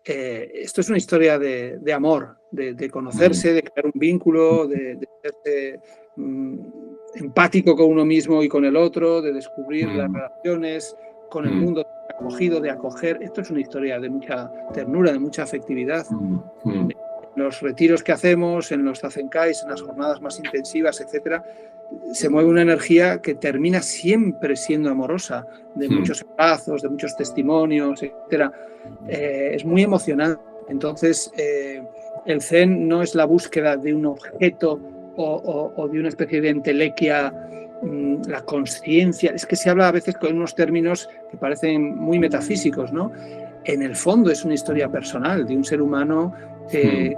esto es una historia de amor, de conocerse, de crear un vínculo, de ser empático con uno mismo y con el otro, de descubrir las relaciones con el mundo acogido, de acoger. Esto es una historia de mucha ternura, de mucha afectividad. En los retiros que hacemos, en los zazenkais, en las jornadas más intensivas, etcétera, se mueve una energía que termina siempre siendo amorosa, de muchos abrazos, de muchos testimonios, etcétera. Es muy emocionante. Entonces, el Zen no es la búsqueda de un objeto o de una especie de entelequia, la consciencia. Es que se habla a veces con unos términos que parecen muy metafísicos, ¿no? En el fondo es una historia personal de un ser humano que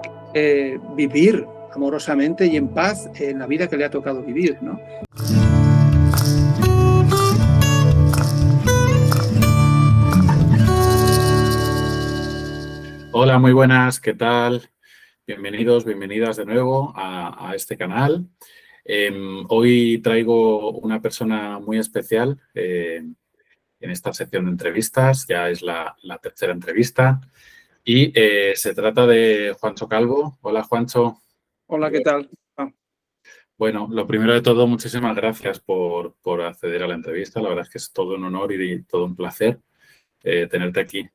vivir amorosamente y en paz en la vida que le ha tocado vivir, ¿no? Hola, muy buenas, ¿qué tal? Bienvenidos, bienvenidas de nuevo a este canal. Hoy traigo una persona muy especial en esta sección de entrevistas, ya es la tercera entrevista, y se trata de Juancho Calvo. Hola, Juancho. Hola, ¿qué tal? Bueno, lo primero de todo, muchísimas gracias por acceder a la entrevista. La verdad es que es todo un honor y todo un placer tenerte aquí.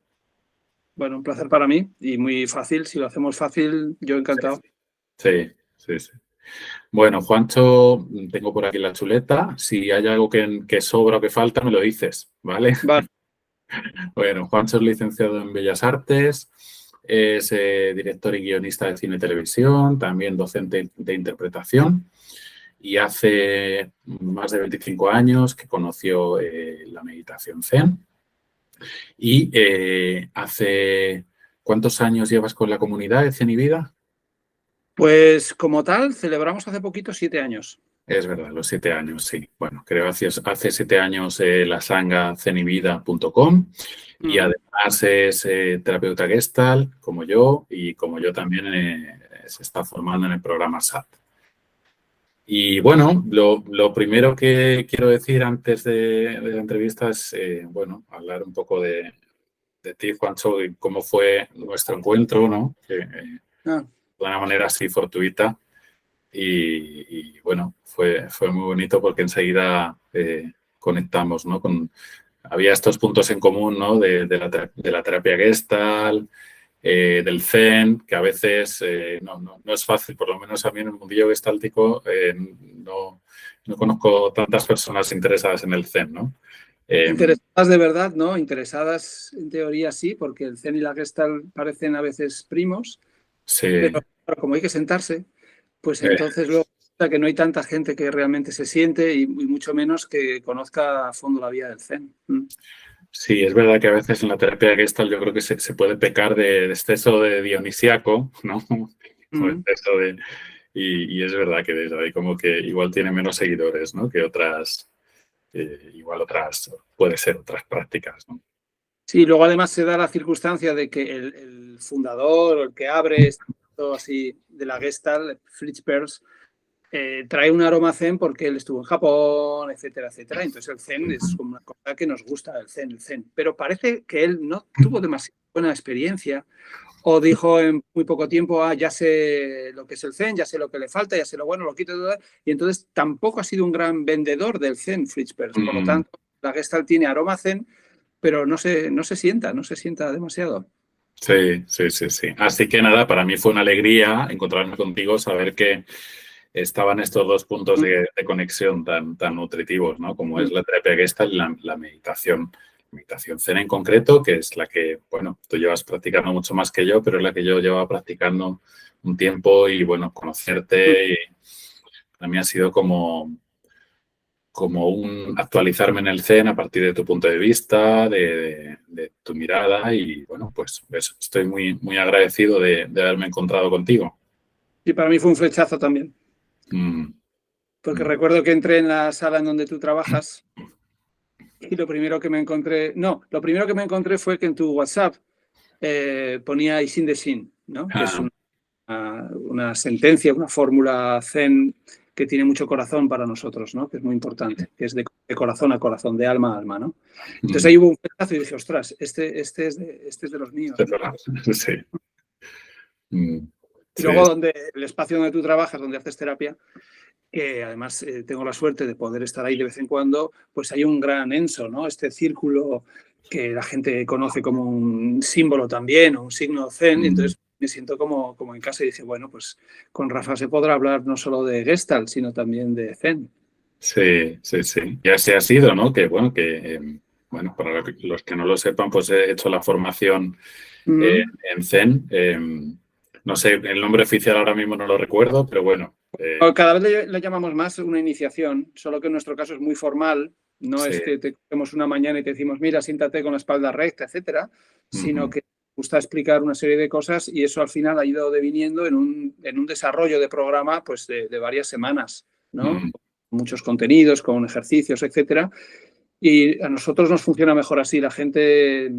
Bueno, un placer para mí y muy fácil. Si lo hacemos fácil, yo encantado. Sí. Bueno, Juancho, tengo por aquí la chuleta. Si hay algo que sobra o que falta, me lo dices, ¿vale? Vale. Bueno, Juancho es licenciado en Bellas Artes, es director y guionista de cine y televisión, también docente de interpretación, y hace más de 25 años que conoció la meditación Zen. Y hace... ¿Cuántos años llevas con la comunidad de Zen y Vida? Pues como tal, celebramos hace poquito 7 años. Es verdad, los 7 años, sí. Bueno, creo que hace 7 años la sanga zenivida.com y además es terapeuta Gestalt, como yo, y como yo también se está formando en el programa SAT. Y bueno, lo primero que quiero decir antes de la entrevista es, bueno, hablar un poco de ti, Juancho, y cómo fue nuestro encuentro, ¿no? De una manera así fortuita. Y bueno, fue muy bonito porque enseguida conectamos, ¿no? Había estos puntos en común, ¿no? De la terapia Gestalt, del Zen, que a veces no es fácil, por lo menos a mí en el mundillo gestáltico no conozco tantas personas interesadas en el Zen, ¿no? Interesadas de verdad, ¿no? Interesadas en teoría sí, porque el Zen y la Gestalt parecen a veces primos, sí. Pero como hay que sentarse, pues entonces luego que no hay tanta gente que realmente se siente y mucho menos que conozca a fondo la vía del Zen. Sí, es verdad que a veces en la terapia Gestalt yo creo que se puede pecar de exceso de dionisíaco, ¿no? O exceso de... Y es verdad que desde ahí como que igual tiene menos seguidores, ¿no? Que otras, igual otras, puede ser otras prácticas, ¿no? Sí, luego además se da la circunstancia de que el fundador o el que abre esto así de la Gestalt, Fritz Perls, trae un aroma zen porque él estuvo en Japón, etcétera, etcétera. Entonces el zen es como una cosa que nos gusta, el zen. Pero parece que él no tuvo demasiada buena experiencia o dijo en muy poco tiempo, ya sé lo que es el zen, ya sé lo que le falta, ya sé lo bueno, lo quito todo. Y entonces tampoco ha sido un gran vendedor del zen, Fritz Perls. Por lo tanto, la Gestalt tiene aroma zen, pero no se sienta demasiado. Sí. Así que nada, para mí fue una alegría encontrarme contigo, saber que estaban estos dos puntos de conexión tan nutritivos, ¿no? Como es la terapia Gestalt y la meditación Zen en concreto, que es la que, bueno, tú llevas practicando mucho más que yo, pero es la que yo llevaba practicando un tiempo y, bueno, conocerte para mí ha sido como un actualizarme en el Zen a partir de tu punto de vista, de tu mirada y, bueno, pues estoy muy agradecido de haberme encontrado contigo. Y para mí fue un flechazo también. Porque recuerdo que entré en la sala en donde tú trabajas y lo primero que me encontré fue que en tu WhatsApp ponía Isin de Sin, ¿no? Que es una sentencia, una fórmula zen que tiene mucho corazón para nosotros, ¿no? Que es muy importante, que es de de corazón a corazón, de alma a alma, ¿no? Entonces ahí hubo un pedazo y dije, ostras, este es de los míos, ¿no? Sí. Y luego el espacio donde tú trabajas, donde haces terapia, que además tengo la suerte de poder estar ahí de vez en cuando, pues hay un gran enso, ¿no? Este círculo que la gente conoce como un símbolo también, o un signo zen, y entonces me siento como en casa y dije, bueno, pues con Rafa se podrá hablar no solo de Gestalt, sino también de Zen. Sí. Y así ha sido, ¿no? Bueno, para los que no lo sepan, pues he hecho la formación en Zen. No sé, el nombre oficial ahora mismo no lo recuerdo, pero bueno. Cada vez le llamamos más una iniciación, solo que en nuestro caso es muy formal. No es que te cogemos una mañana y te decimos, mira, siéntate con la espalda recta, etcétera, sino que nos gusta explicar una serie de cosas y eso al final ha ido deviniendo en un desarrollo de programa pues de varias semanas, ¿no? Muchos contenidos, con ejercicios, etcétera. Y a nosotros nos funciona mejor así. La gente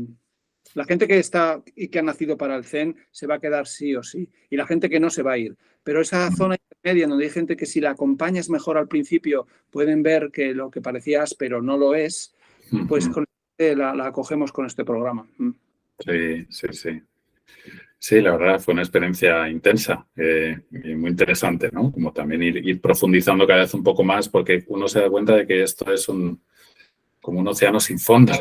que está y que ha nacido para el Zen se va a quedar sí o sí. Y la gente que no se va a ir. Pero esa zona intermedia donde hay gente que si la acompañas mejor al principio pueden ver que lo que parecía áspero no lo es, pues la acogemos con este programa. Sí. Sí, la verdad fue una experiencia intensa y muy interesante, ¿no? Como también ir profundizando cada vez un poco más porque uno se da cuenta de que esto es como un océano sin fondo.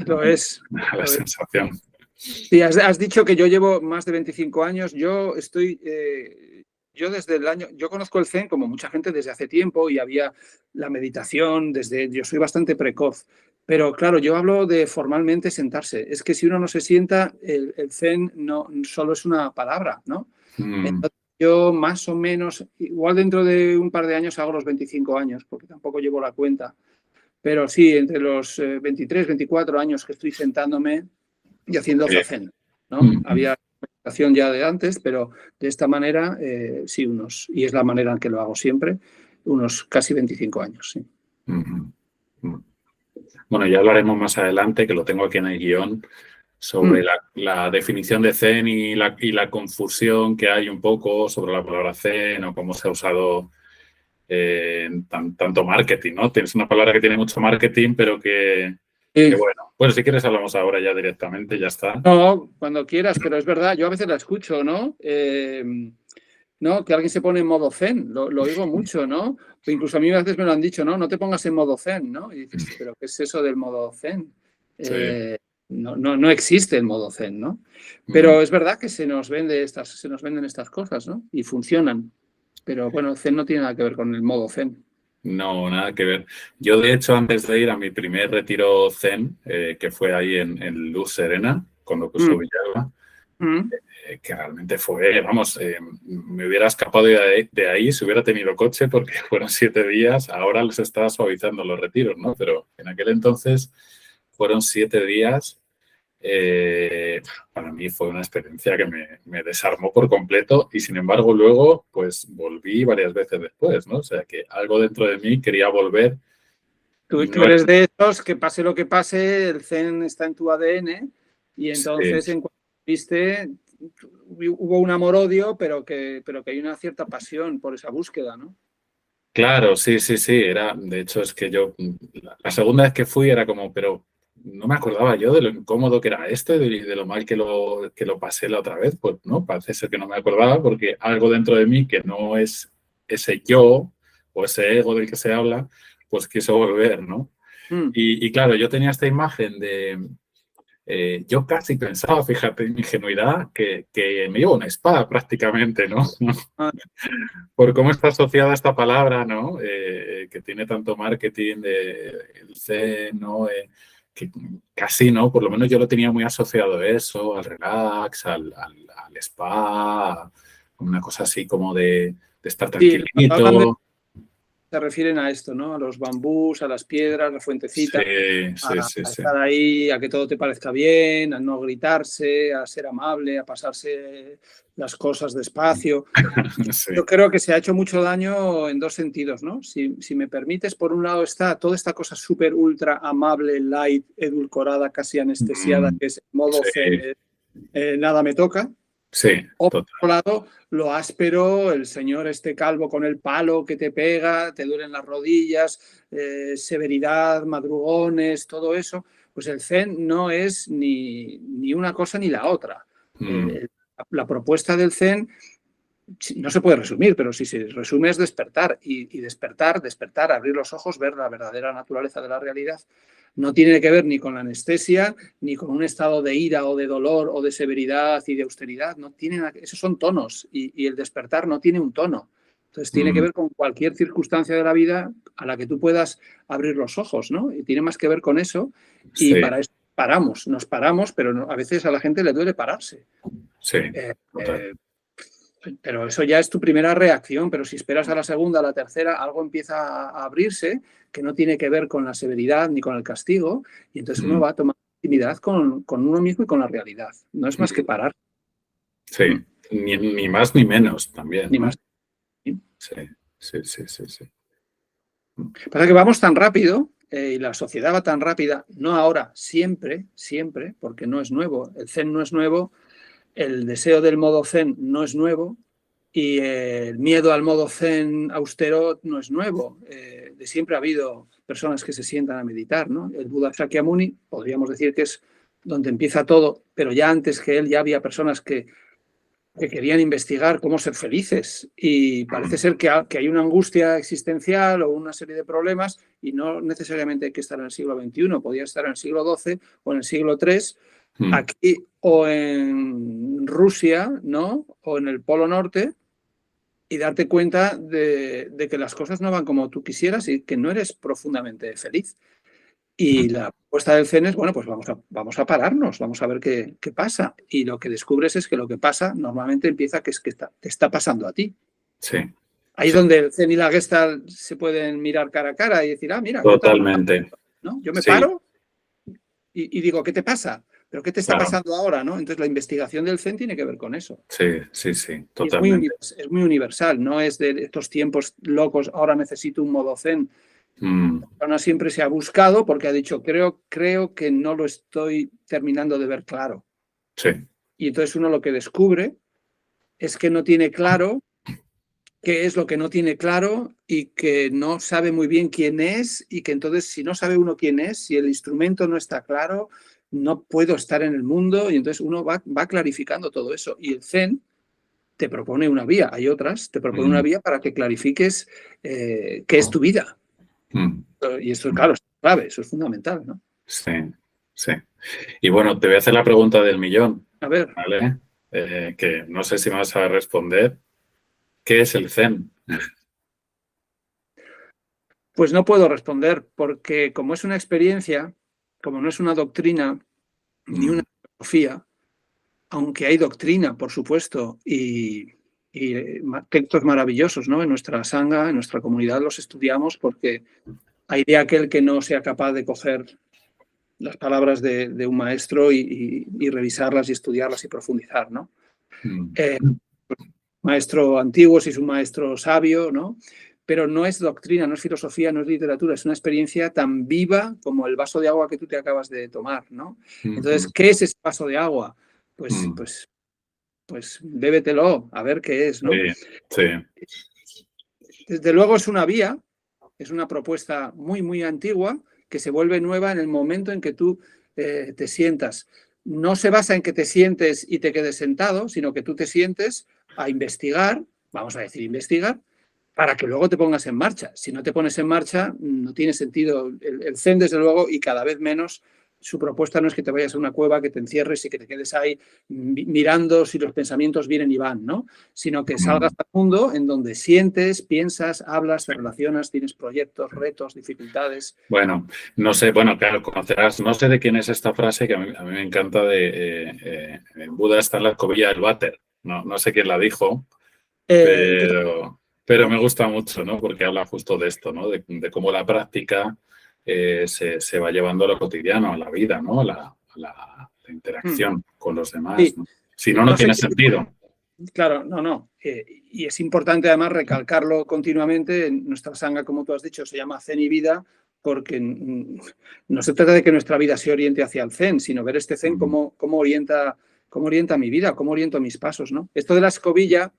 Lo es. La sensación. Sí, has dicho que yo llevo más de 25 años. Yo desde el año, yo conozco el Zen como mucha gente desde hace tiempo y había la meditación, yo soy bastante precoz. Pero claro, yo hablo de formalmente sentarse. Es que si uno no se sienta, el Zen no solo es una palabra, ¿no? Entonces, yo más o menos, igual dentro de un par de años hago los 25 años, porque tampoco llevo la cuenta. Pero sí, entre los 23, 24 años que estoy sentándome y haciendo zazen, ¿no? Había meditación ya de antes, pero de esta manera, sí, y es la manera en que lo hago siempre, unos casi 25 años, sí. Bueno, ya hablaremos más adelante, que lo tengo aquí en el guión, sobre la definición de Zen y la confusión que hay un poco sobre la palabra Zen o cómo se ha usado en tanto marketing, ¿no? Tienes una palabra que tiene mucho marketing, pero que bueno, si quieres hablamos ahora ya directamente, ya está. No, cuando quieras, pero es verdad, yo a veces la escucho, ¿no? ¿No? Que alguien se pone en modo zen, lo oigo mucho, ¿no? Incluso a mí a veces me lo han dicho, ¿no? No te pongas en modo zen, ¿no? Y dices, ¿pero qué es eso del modo zen? No existe el modo zen, ¿no? Pero es verdad que se nos venden estas cosas, ¿no? Y funcionan. Pero bueno, zen no tiene nada que ver con el modo zen. No, nada que ver. Yo, de hecho, antes de ir a mi primer retiro Zen, que fue ahí en Luz Serena, con lo que usó Villalba, que realmente fue, vamos, me hubiera escapado de ahí si hubiera tenido coche, porque fueron 7 días. Ahora les está suavizando los retiros, ¿no? Pero en aquel entonces fueron 7 días. Para mí fue una experiencia que me desarmó por completo y, sin embargo, luego pues volví varias veces después, ¿no? O sea, que algo dentro de mí quería volver. Tú eres de esos que pase lo que pase, el Zen está en tu ADN y entonces en cuanto viste hubo un amor-odio, pero que hay una cierta pasión por esa búsqueda, ¿no? Claro, sí. De hecho, es que yo, la segunda vez que fui era como, pero no me acordaba yo de lo incómodo que era esto y de lo mal que lo pasé la otra vez. Pues no, parece ser que no me acordaba porque algo dentro de mí que no es ese yo o ese ego del que se habla, pues quiso volver, ¿no? Y claro, yo tenía esta imagen de... yo casi pensaba, fíjate, en mi ingenuidad, que me iba a un spa prácticamente, ¿no? Por cómo está asociada esta palabra, ¿no? Que tiene tanto marketing, el Zen, ¿no? Que casi, ¿no? Por lo menos yo lo tenía muy asociado a eso, al relax, al spa, una cosa así como de estar tranquilito. Se refieren a esto, ¿no? A los bambús, a las piedras, la fuentecita, a estar ahí, a que todo te parezca bien, a no gritarse, a ser amable, a pasarse las cosas despacio. Yo creo que se ha hecho mucho daño en dos sentidos, ¿no? Si me permites, por un lado está toda esta cosa súper ultra amable, light, edulcorada, casi anestesiada, que es modo zen, nada me toca. Sí, O por total. otro lado, lo áspero, el señor este calvo con el palo que te pega, te duelen las rodillas, severidad, madrugones, todo eso. Pues el Zen no es ni una cosa ni la otra. Mm, La propuesta del Zen no se puede resumir, pero si se resume es despertar y despertar, abrir los ojos, ver la verdadera naturaleza de la realidad. No tiene que ver ni con la anestesia, ni con un estado de ira o de dolor o de severidad y de austeridad. No tienen, esos son tonos y el despertar no tiene un tono. Entonces tiene que mm, ver con cualquier circunstancia de la vida a la que tú puedas abrir los ojos, ¿no? Y tiene más que ver con eso y sí, para eso nos paramos, pero no, a veces a la gente le duele pararse. sí, Eh, total. eh, pero eso ya es tu primera reacción, pero si esperas a la segunda, a la tercera, algo empieza a abrirse que no tiene que ver con la severidad ni con el castigo, y entonces uno Mm, va a tomar intimidad con uno mismo y con la realidad. No es más que mm, parar, sí, ni más ni menos también, ni más. ¿no? Sí, sí, sí, sí, sí. Pasa que vamos tan rápido y la sociedad va tan rápida, no ahora, siempre, siempre, porque no es nuevo. El Zen no es nuevo, el deseo del modo Zen no es nuevo y el miedo al modo Zen austero no es nuevo. De siempre ha habido personas que se sientan a meditar, ¿no? El Buda Shakyamuni, podríamos decir que es donde empieza todo, pero ya antes que él ya había personas que querían investigar cómo ser felices y parece ser que hay una angustia existencial o una serie de problemas y no necesariamente hay que estar en el siglo XXI, podía estar en el siglo XII o en el siglo III, Mm, aquí o en Rusia, ¿no? O en el Polo Norte y darte cuenta de que las cosas no van como tú quisieras y que no eres profundamente feliz. mm, Y la propuesta del CEN es, bueno, pues vamos a pararnos, vamos a ver qué pasa. Y lo que descubres es que lo que pasa normalmente empieza que es que te está pasando a ti. sí, Ahí es sí, donde el CEN y la Gestalt se pueden mirar cara a cara y decir, ah, mira, ¿qué tal? totalmente. ¿No? Yo me Sí, paro y digo, ¿qué te pasa? ¿Pero qué te está claro. pasando ahora? ¿No? Entonces la investigación del CEN tiene que ver con eso. Sí, sí, sí, Y totalmente. es muy universal, no es de estos tiempos locos, ahora necesito un modo Zen. Mm, Persona siempre se ha buscado porque ha dicho, creo que no lo estoy terminando de ver claro. sí, Y entonces uno lo que descubre es que no tiene claro qué es lo que no tiene claro y que no sabe muy bien quién es y que entonces si no sabe uno quién es, si el instrumento no está claro, no puedo estar en el mundo y entonces uno va clarificando todo eso. Y el Zen te propone una vía, hay otras, te propone una mm, vía para que clarifiques qué es tu vida. mm, Y esto, mm, claro, es clave, eso es fundamental, ¿no? sí, sí. Y bueno, te voy a hacer la pregunta del millón, A ver, ¿vale? Que no sé si me vas a responder. ¿Qué es el Zen? pues no puedo responder porque como es una experiencia, como no es una doctrina ni una Mm, filosofía, aunque hay doctrina, por supuesto, y textos maravillosos, ¿no? En nuestra sangha, en nuestra comunidad los estudiamos porque hay de aquel que no sea capaz de coger las palabras de un maestro y revisarlas y estudiarlas y profundizar, ¿no? mm, Eh, maestro antiguo, si es un maestro sabio, ¿no? Pero no es doctrina, no es filosofía, no es literatura, es una experiencia tan viva como el vaso de agua que tú te acabas de tomar, ¿no? Entonces, mm, ¿qué es ese vaso de agua? Pues, mm. pues, pues bébetelo, a ver qué es, ¿no? Sí, sí. Desde luego es una vía, es una propuesta muy, muy antigua que se vuelve nueva en el momento en que tú te sientas. No se basa en que te sientes y te quedes sentado, sino que tú te sientes a investigar, vamos a decir investigar, para que luego te pongas en marcha. Si no te pones en marcha, no tiene sentido. El Zen, desde luego, y cada vez menos, su propuesta no es que te vayas a una cueva, que te encierres y que te quedes ahí mirando si los pensamientos vienen y van, ¿no? Sino que salgas Mm, al mundo en donde sientes, piensas, hablas, te sí. relacionas, tienes proyectos, retos, dificultades. Bueno, no sé, bueno, claro, conocerás, no sé de quién es esta frase que a mí me encanta en Buda está en la escobilla del váter. No, no sé quién la dijo, Yo pero me gusta mucho, ¿no? Porque habla justo de esto, ¿no? De cómo la práctica se va llevando a lo cotidiano, a la vida, ¿no? La interacción con los demás, sí, ¿no? Si no, no no sé tiene quién, sentido. claro, no, no. Y es importante además recalcarlo continuamente. En nuestra sangha, como tú has dicho, se llama Zen y Vida, porque no se trata de que nuestra vida se oriente hacia el Zen, sino ver este Zen Mm, cómo orienta cómo orienta mi vida, cómo oriento mis pasos, ¿no? Esto de la escobilla,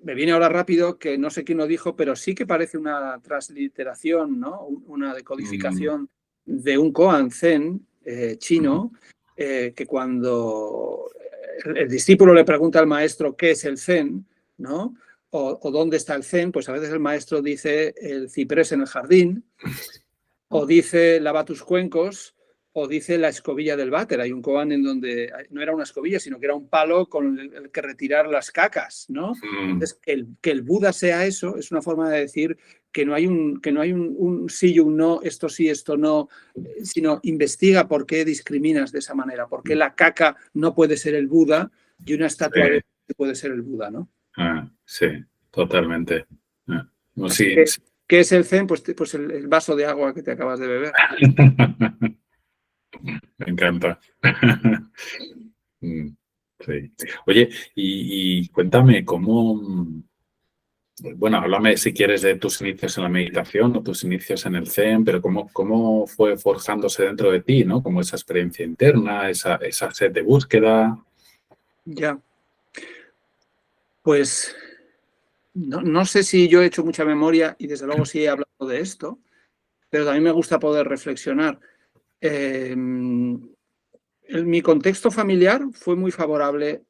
me viene ahora rápido, que no sé quién lo dijo, pero sí que parece una transliteración, ¿no? Una decodificación de un koan zen chino, que cuando el discípulo le pregunta al maestro qué es el zen, ¿no? O dónde está el zen, pues a veces el maestro dice el ciprés en el jardín, o dice lava tus cuencos, o dice la escobilla del váter. Hay un koan en donde no era una escobilla, sino que era un palo con el que retirar las cacas, ¿no? Entonces, que el Buda sea eso es una forma de decir que no hay un sí y un no, esto sí, esto no, sino investiga por qué discriminas de esa manera, por qué la caca no puede ser el Buda y una estatua de puede ser el Buda, ¿no? Sí, totalmente. Sí, ¿Qué es el zen? Pues el vaso de agua que te acabas de beber. Me encanta. Sí. Oye, y cuéntame cómo, bueno, háblame si quieres de tus inicios en la meditación o tus inicios en el Zen, pero cómo fue forjándose dentro de ti, ¿no? Como esa experiencia interna, esa sed de búsqueda. Ya. Pues no sé si yo he hecho mucha memoria y desde luego sí he hablado de esto, pero también me gusta poder reflexionar. Mi contexto familiar fue muy favorable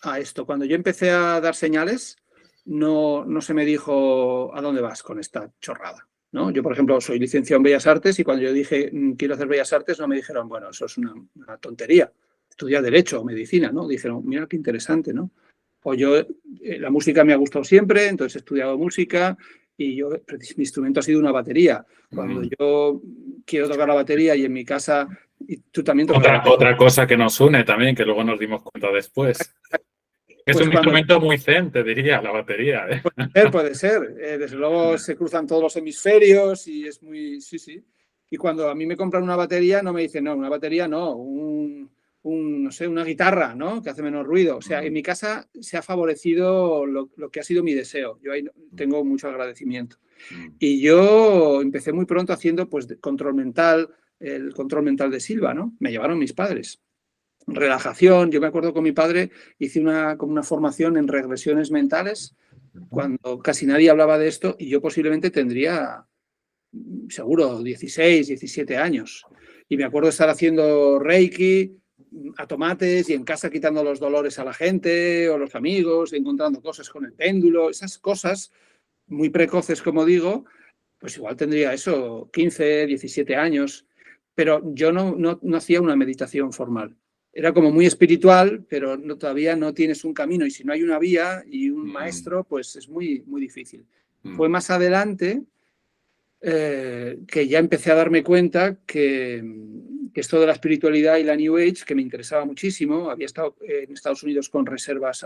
a esto. Cuando yo empecé a dar señales, no se me dijo a dónde vas con esta chorrada, ¿no? Yo, por ejemplo, soy licenciado en Bellas Artes y cuando yo dije quiero hacer Bellas Artes, no me dijeron, bueno, eso es una tontería. Estudia Derecho o Medicina, ¿no? Dijeron, mira qué interesante, ¿no? O yo, la música me ha gustado siempre, entonces he estudiado música y yo, mi instrumento ha sido una batería. Cuando yo quiero tocar la batería y en mi casa, y tú también tocas la batería. Otra cosa que nos une también, que luego nos dimos cuenta después. Es un instrumento muy zen, te diría, la batería. Puede ser. Desde luego se cruzan todos los hemisferios y es muy... Sí, sí. Y cuando a mí me compran una batería, no me dicen, no, una batería no, no sé, una guitarra, ¿no? Que hace menos ruido. O sea, en mi casa se ha favorecido lo que ha sido mi deseo. Yo ahí tengo mucho agradecimiento. Y yo empecé muy pronto haciendo, pues, control mental, el control mental de Silva, ¿no? Me llevaron mis padres. Relajación. Yo me acuerdo con mi padre hice como una formación en regresiones mentales cuando casi nadie hablaba de esto y yo posiblemente tendría, seguro, 16, 17 años. Y me acuerdo estar haciendo Reiki a tomates y en casa quitando los dolores a la gente o los amigos, encontrando cosas con el péndulo, esas cosas muy precoces, como digo, pues igual tendría eso, 15, 17 años, pero yo no hacía una meditación formal. Era como muy espiritual, pero todavía no tienes un camino y si no hay una vía y un maestro, pues es muy, muy difícil. Fue más adelante que ya empecé a darme cuenta que esto de la espiritualidad y la New Age, que me interesaba muchísimo, había estado en Estados Unidos con reservas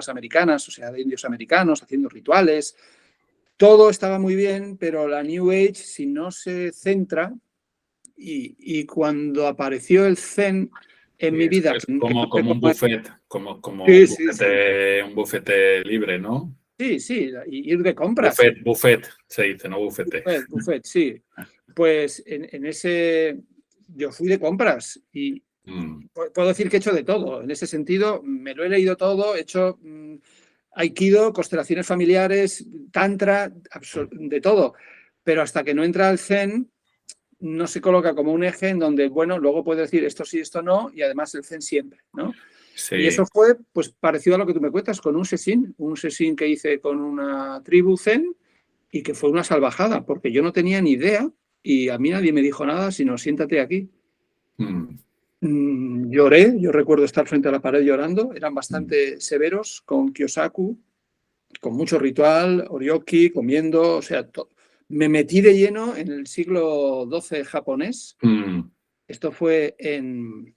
americanas, o sea, de indios americanos, haciendo rituales. Todo estaba muy bien, pero la New Age, si no se centra, y cuando apareció el Zen en mi vida... Es como un buffet, como un bufete libre, ¿no? Sí, sí, ir de compras. Buffet se dice, no bufete. Buffet, sí. Pues en ese yo fui de compras y puedo decir que he hecho de todo. En ese sentido, me lo he leído todo, he hecho aikido, constelaciones familiares, tantra, de todo. Pero hasta que no entra el Zen, no se coloca como un eje en donde, bueno, luego puedo decir esto sí, esto no, y además el Zen siempre, ¿no? Sí. Y eso fue, pues, parecido a lo que tú me cuentas, con un sesshin que hice con una tribu Zen y que fue una salvajada, porque yo no tenía ni idea y a mí nadie me dijo nada, sino siéntate aquí. Lloré, yo recuerdo estar frente a la pared llorando, eran bastante severos con Kyosaku, con mucho ritual, oryoki, comiendo, o sea, me metí de lleno en el siglo XII japonés. Esto fue en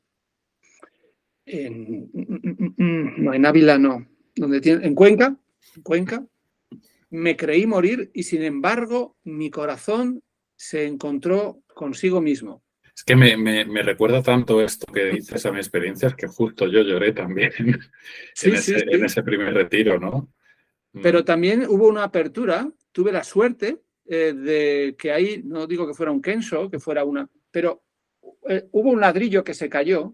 Ávila, no, en Cuenca. Me creí morir y, sin embargo, mi corazón se encontró consigo mismo. Es que me recuerda tanto esto que dices a mis experiencias que justo yo lloré también en ese primer retiro, ¿no? Pero también hubo una apertura, tuve la suerte de que ahí, no digo que fuera un kensho, que fuera una, pero hubo un ladrillo que se cayó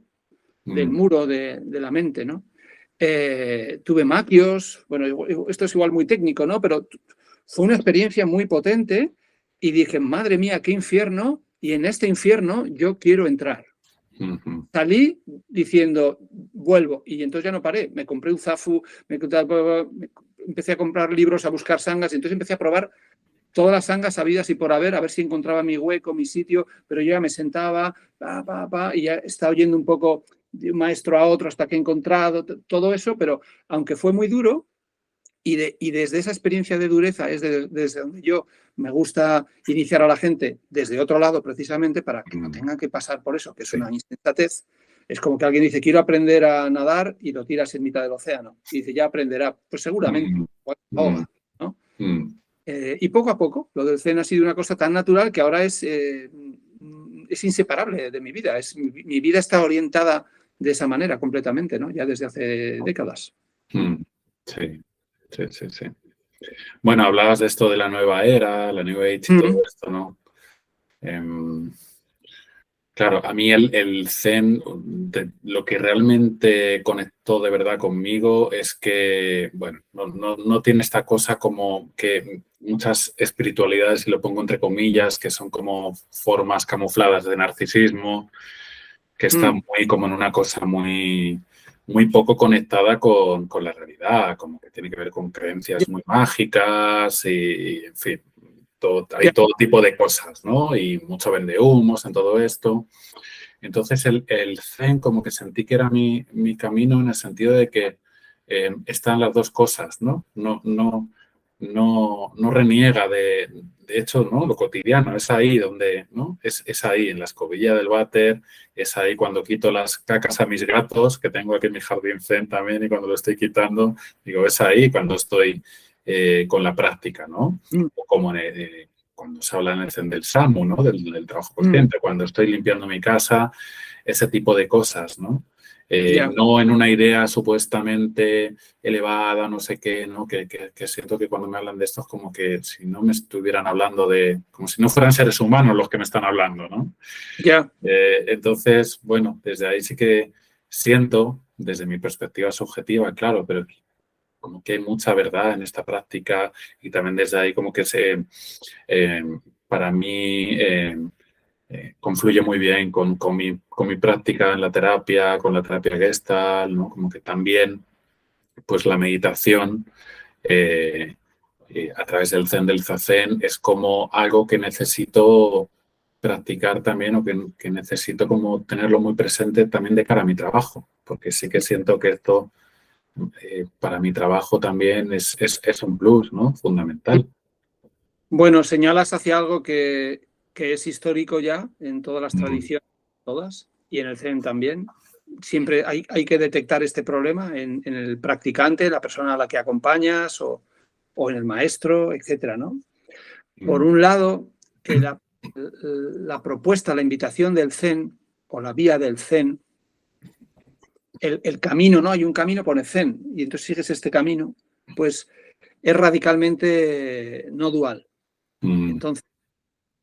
del muro de la mente, ¿no? Tuve maquios, bueno, esto es igual muy técnico, ¿no? Pero fue una experiencia muy potente y dije, madre mía, qué infierno, y en este infierno yo quiero entrar. Salí diciendo, vuelvo, y entonces ya no paré. Me compré un zafu, empecé a comprar libros, a buscar sangas, y entonces empecé a probar todas las sangas habidas y por haber, a ver si encontraba mi hueco, mi sitio, pero yo ya me sentaba, y ya estaba oyendo un poco de un maestro a otro hasta que he encontrado todo eso, pero aunque fue muy duro, y desde esa experiencia de dureza es desde donde yo me gusta iniciar a la gente desde otro lado precisamente para que no tengan que pasar por eso, que es una insensatez. Es como que alguien dice, quiero aprender a nadar y lo tiras en mitad del océano. Y dice, ya aprenderá. Pues seguramente, ahoga, ¿no? Y poco a poco, lo del Zen ha sido una cosa tan natural que ahora es inseparable de mi vida. Mi vida está orientada de esa manera completamente, ¿no? Ya desde hace décadas. Sí. Sí. Bueno, hablabas de esto de la nueva era, la New Age y todo esto, ¿no? Claro, a mí el Zen, lo que realmente conectó de verdad conmigo es que, bueno, no tiene esta cosa como que muchas espiritualidades, y lo pongo entre comillas, que son como formas camufladas de narcisismo, que están muy como en una cosa muy poco conectada con la realidad, como que tiene que ver con creencias muy mágicas y en fin, hay todo tipo de cosas, ¿no? Y mucho vendehumos en todo esto. Entonces el Zen como que sentí que era mi camino en el sentido de que están las dos cosas, ¿no? No reniega de hecho, ¿no? Lo cotidiano, es ahí donde, ¿no? Es ahí, en la escobilla del váter, es ahí cuando quito las cacas a mis gatos, que tengo aquí en mi jardín Zen también, y cuando lo estoy quitando, digo, es ahí cuando estoy con la práctica, ¿no? O como cuando se habla en el Zen del Samu, ¿no? Del trabajo consciente, cuando estoy limpiando mi casa, ese tipo de cosas, ¿no? No en una idea supuestamente elevada, no sé qué, ¿no? Que siento que cuando me hablan de esto es como que si no me estuvieran hablando como si no fueran seres humanos los que me están hablando, ¿no? Entonces, bueno, desde ahí sí que siento, desde mi perspectiva subjetiva, claro, pero como que hay mucha verdad en esta práctica y también desde ahí como que para mí confluye muy bien con mi práctica en la terapia, con la terapia Gestalt, ¿no? Como que también pues la meditación a través del Zen, del Zazen, es como algo que necesito practicar también, o que necesito como tenerlo muy presente también de cara a mi trabajo, porque sí que siento que esto para mi trabajo también es un plus, ¿no? Fundamental. Bueno, señalas hacia algo que es histórico ya en todas las tradiciones, todas, y en el Zen también. Siempre hay que detectar este problema en el practicante, la persona a la que acompañas o en el maestro, etcétera, ¿no? Por un lado, la propuesta, la invitación del Zen o la vía del Zen, el camino, ¿no? Hay un camino, pone Zen, y entonces sigues este camino, pues es radicalmente no dual. Entonces,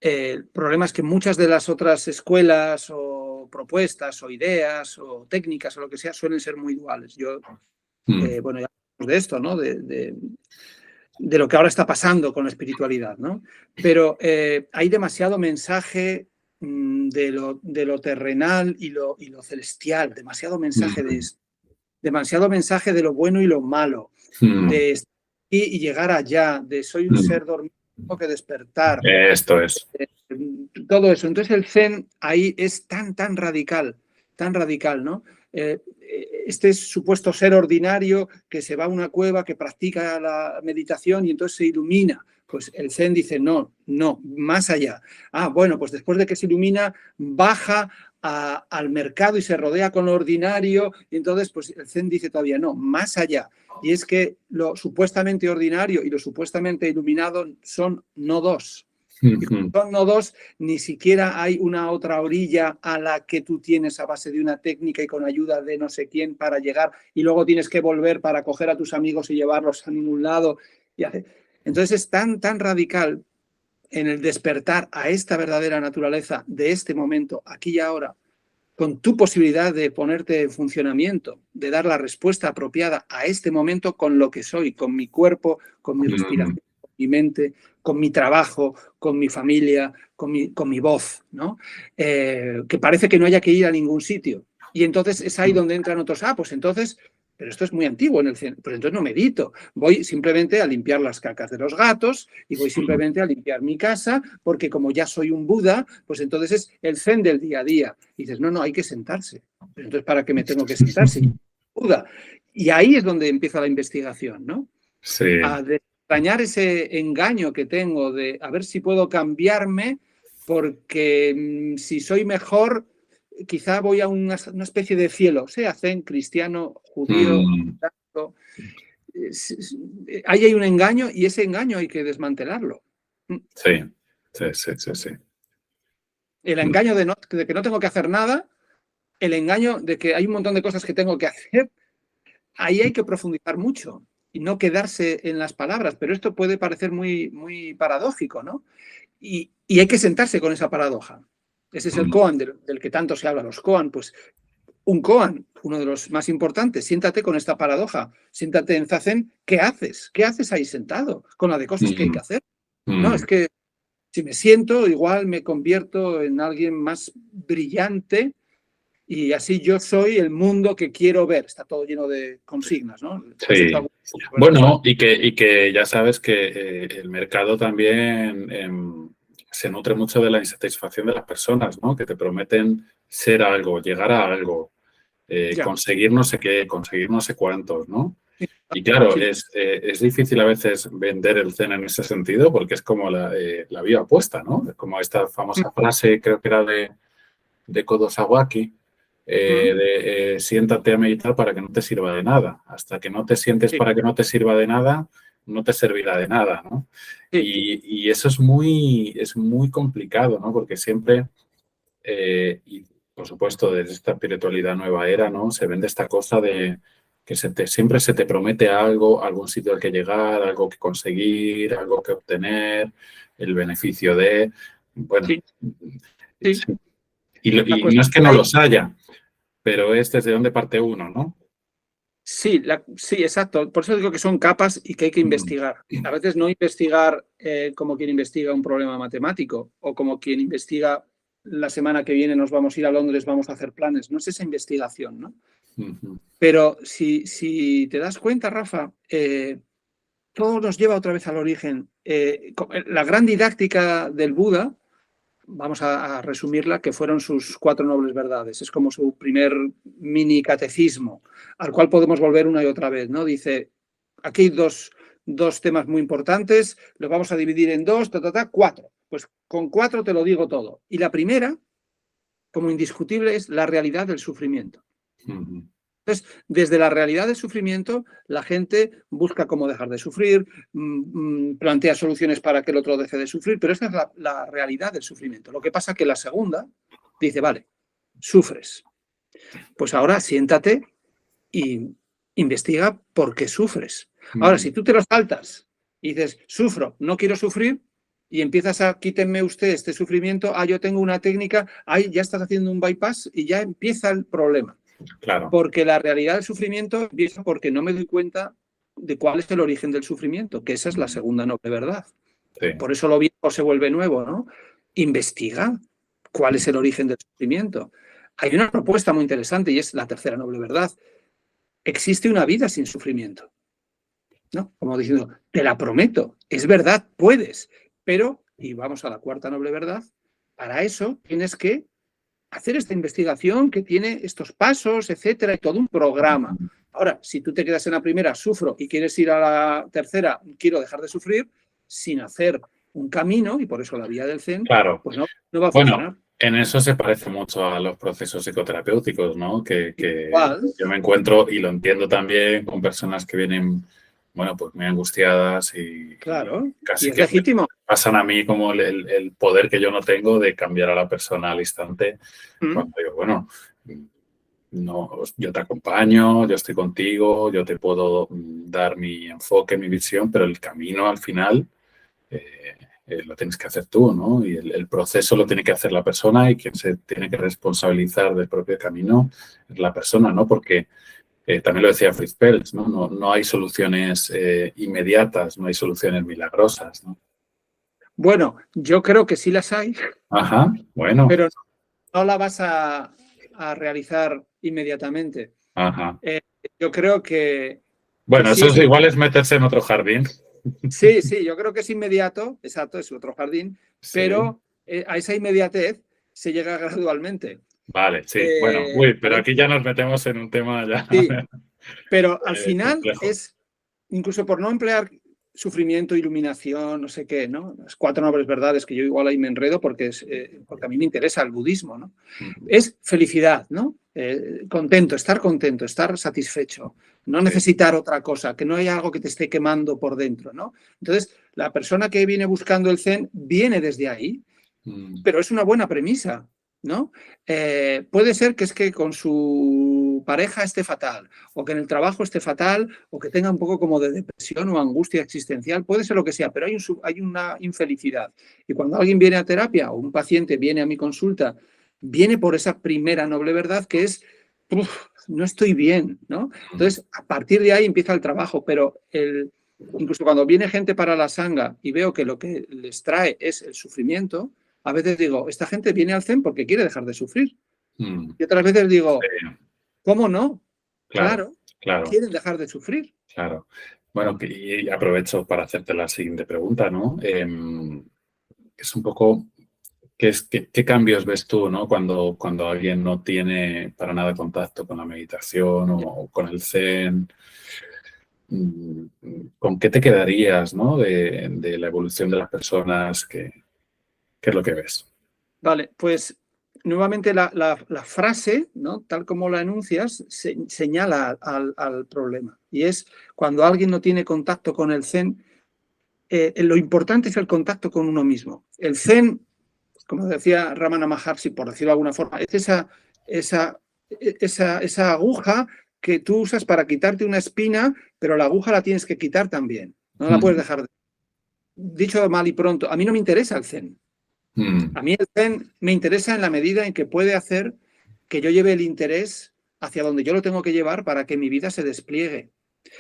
el problema es que muchas de las otras escuelas o propuestas o ideas o técnicas o lo que sea suelen ser muy duales. Bueno, ya hablamos de esto, ¿no? De lo que ahora está pasando con la espiritualidad, ¿no? Pero hay demasiado mensaje de lo terrenal y lo celestial, demasiado mensaje de esto, demasiado mensaje de lo bueno y lo malo, de estar aquí y llegar allá, de soy un ser dormido, tengo que despertar. Esto es. Todo eso. Entonces el Zen ahí es tan radical, ¿no? Este supuesto ser ordinario que se va a una cueva, que practica la meditación y entonces se ilumina. Pues el Zen dice, no, más allá. Bueno, pues después de que se ilumina, baja al mercado y se rodea con lo ordinario, y entonces pues el Zen dice todavía, no, más allá. Y es que lo supuestamente ordinario y lo supuestamente iluminado son no dos. Y son no dos, ni siquiera hay una otra orilla a la que tú tienes a base de una técnica y con ayuda de no sé quién para llegar, y luego tienes que volver para coger a tus amigos y llevarlos a ningún lado. Entonces es tan radical en el despertar a esta verdadera naturaleza de este momento, aquí y ahora, con tu posibilidad de ponerte en funcionamiento, de dar la respuesta apropiada a este momento con lo que soy, con mi cuerpo, con mi respiración, con mi mente, con mi trabajo, con mi familia, con mi voz, ¿no? Que parece que no haya que ir a ningún sitio. Y entonces es ahí donde entran otros, pues entonces, pero esto es muy antiguo en el Zen, pues entonces no medito, voy simplemente a limpiar las cacas de los gatos y voy simplemente a limpiar mi casa, porque como ya soy un Buda, pues entonces es el Zen del día a día. Y dices, no, hay que sentarse. Pero entonces, ¿para qué me tengo que sentar si Buda? Y ahí es donde empieza la investigación, ¿no? Sí. A desentrañar ese engaño que tengo de a ver si puedo cambiarme, porque si soy mejor, quizá voy a una especie de cielo, sea zen, cristiano, judío, ahí hay un engaño y ese engaño hay que desmantelarlo. Sí, sí. El engaño de que no tengo que hacer nada, el engaño de que hay un montón de cosas que tengo que hacer, ahí hay que profundizar mucho y no quedarse en las palabras, pero esto puede parecer muy, muy paradójico, ¿no? Y hay que sentarse con esa paradoja. Ese es el koan del que tanto se habla, los koan, pues un koan, uno de los más importantes, siéntate con esta paradoja, siéntate en zazen, ¿qué haces? ¿Qué haces ahí sentado? Con la de cosas que hay que hacer. No, es que si me siento, igual me convierto en alguien más brillante y así yo soy el mundo que quiero ver. Está todo lleno de consignas, ¿no? Sí. Bueno, y que ya sabes que el mercado también se nutre mucho de la insatisfacción de las personas, ¿no? Que te prometen ser algo, llegar a algo, conseguir no sé qué, conseguir no sé cuántos, ¿no? Y claro, es difícil a veces vender el Zen en ese sentido porque es como la vía opuesta, ¿no? Es como esta famosa frase, creo que era de Kodo Sawaki, siéntate a meditar para que no te sirva de nada. Hasta que no te sientes para que no te sirva de nada, no te servirá de nada, ¿no? Y eso es muy complicado, ¿no? Porque siempre, y por supuesto desde esta espiritualidad nueva era, ¿no? Se vende esta cosa de que siempre se te promete algo, algún sitio al que llegar, algo que conseguir, algo que obtener, el beneficio de... Bueno, y no es que no los haya, pero es desde dónde parte uno, ¿no? Sí, exacto. Por eso digo que son capas y que hay que investigar. A veces no investigar como quien investiga un problema matemático o como quien investiga la semana que viene nos vamos a ir a Londres, vamos a hacer planes. No es esa investigación, ¿no? Pero si te das cuenta, Rafa, todo nos lleva otra vez al origen. La gran didáctica del Buda, vamos a resumirla, que fueron sus 4 nobles verdades. Es como su primer mini catecismo, al cual podemos volver una y otra vez, ¿no? Dice, aquí hay dos temas muy importantes, los vamos a dividir en 2, 4. Pues con 4 te lo digo todo. Y la primera, como indiscutible, es la realidad del sufrimiento. Entonces, desde la realidad del sufrimiento, la gente busca cómo dejar de sufrir, plantea soluciones para que el otro deje de sufrir, pero esa es la realidad del sufrimiento. Lo que pasa es que la segunda dice, vale, sufres. Pues ahora siéntate y investiga por qué sufres. Ahora, si tú te lo saltas y dices, sufro, no quiero sufrir, y empiezas a, quítenme usted este sufrimiento, yo tengo una técnica, ya estás haciendo un bypass y ya empieza el problema. Claro. Porque la realidad del sufrimiento empieza porque no me doy cuenta de cuál es el origen del sufrimiento, que esa es la segunda noble verdad. Sí. Por eso lo viejo se vuelve nuevo, ¿no? Investiga cuál es el origen del sufrimiento. Hay una propuesta muy interesante y es la tercera noble verdad. Existe una vida sin sufrimiento, ¿no? Como diciendo, te la prometo, es verdad, puedes, pero, y vamos a la cuarta noble verdad, para eso tienes que hacer esta investigación que tiene estos pasos, etcétera, y todo un programa. Ahora, si tú te quedas en la primera, sufro, y quieres ir a la tercera, quiero dejar de sufrir, sin hacer un camino, y por eso la vía del Zen, claro. Pues no va a funcionar. Bueno, en eso se parece mucho a los procesos psicoterapéuticos, ¿no? Que yo me encuentro, y lo entiendo también, con personas que vienen, bueno, pues muy angustiadas y casi y es legítimo. Pasan a mí como el poder que yo no tengo de cambiar a la persona al instante. Cuando digo, bueno, no, yo te acompaño, yo estoy contigo, yo te puedo dar mi enfoque, mi visión, pero el camino al final lo tienes que hacer tú, ¿no? Y el proceso lo tiene que hacer la persona y quien se tiene que responsabilizar del propio camino es la persona, ¿no? Porque también lo decía Fritz Perls, ¿no? No hay soluciones inmediatas, no hay soluciones milagrosas, ¿no? Bueno, yo creo que sí las hay, Ajá, bueno. pero no la vas a realizar inmediatamente. Ajá. Yo creo que Bueno, sí eso es es igual es meterse en otro jardín. sí, yo creo que es inmediato, exacto, es otro jardín, Sí. pero a esa inmediatez se llega gradualmente. Vale, sí. Bueno, uy, pero ¿Vale? aquí ya nos metemos en un tema ya Sí, pero al final complejo. es, incluso por no emplear sufrimiento, iluminación, no sé qué, ¿no? Las 4 nobles verdades que yo igual ahí me enredo porque a mí me interesa el budismo, ¿no? Es felicidad, ¿no? Contento, estar satisfecho, no Sí. necesitar otra cosa, que no haya algo que te esté quemando por dentro, ¿no? Entonces, la persona que viene buscando el zen viene desde ahí, pero es una buena premisa, ¿no? Puede ser que es que con su pareja esté fatal, o que en el trabajo esté fatal, o que tenga un poco como de depresión o angustia existencial, puede ser lo que sea, pero hay una infelicidad. Y cuando alguien viene a terapia o un paciente viene a mi consulta, viene por esa primera noble verdad que es, no estoy bien, ¿no? Entonces, a partir de ahí empieza el trabajo, pero incluso cuando viene gente para la sanga y veo que lo que les trae es el sufrimiento, a veces digo, esta gente viene al Zen porque quiere dejar de sufrir. Y otras veces digo, Sí, ¿cómo no? claro, Claro, claro, quieren dejar de sufrir. claro. Bueno, y aprovecho para hacerte la siguiente pregunta, ¿no? Es un poco, ¿qué cambios ves tú, ¿no? Cuando alguien no tiene para nada contacto con la meditación o con el Zen. ¿Con qué te quedarías, ¿no? De la evolución de las personas? ¿Qué es lo que ves? Vale, pues nuevamente la frase, ¿no? Tal como la enuncias, señala al problema. Y es cuando alguien no tiene contacto con el Zen, lo importante es el contacto con uno mismo. El Zen, como decía Ramana Maharshi, por decirlo de alguna forma, es esa aguja que tú usas para quitarte una espina, pero la aguja la tienes que quitar también. No la puedes dejar. Dicho mal y pronto, a mí no me interesa el Zen. A mí el Zen me interesa en la medida en que puede hacer que yo lleve el interés hacia donde yo lo tengo que llevar para que mi vida se despliegue.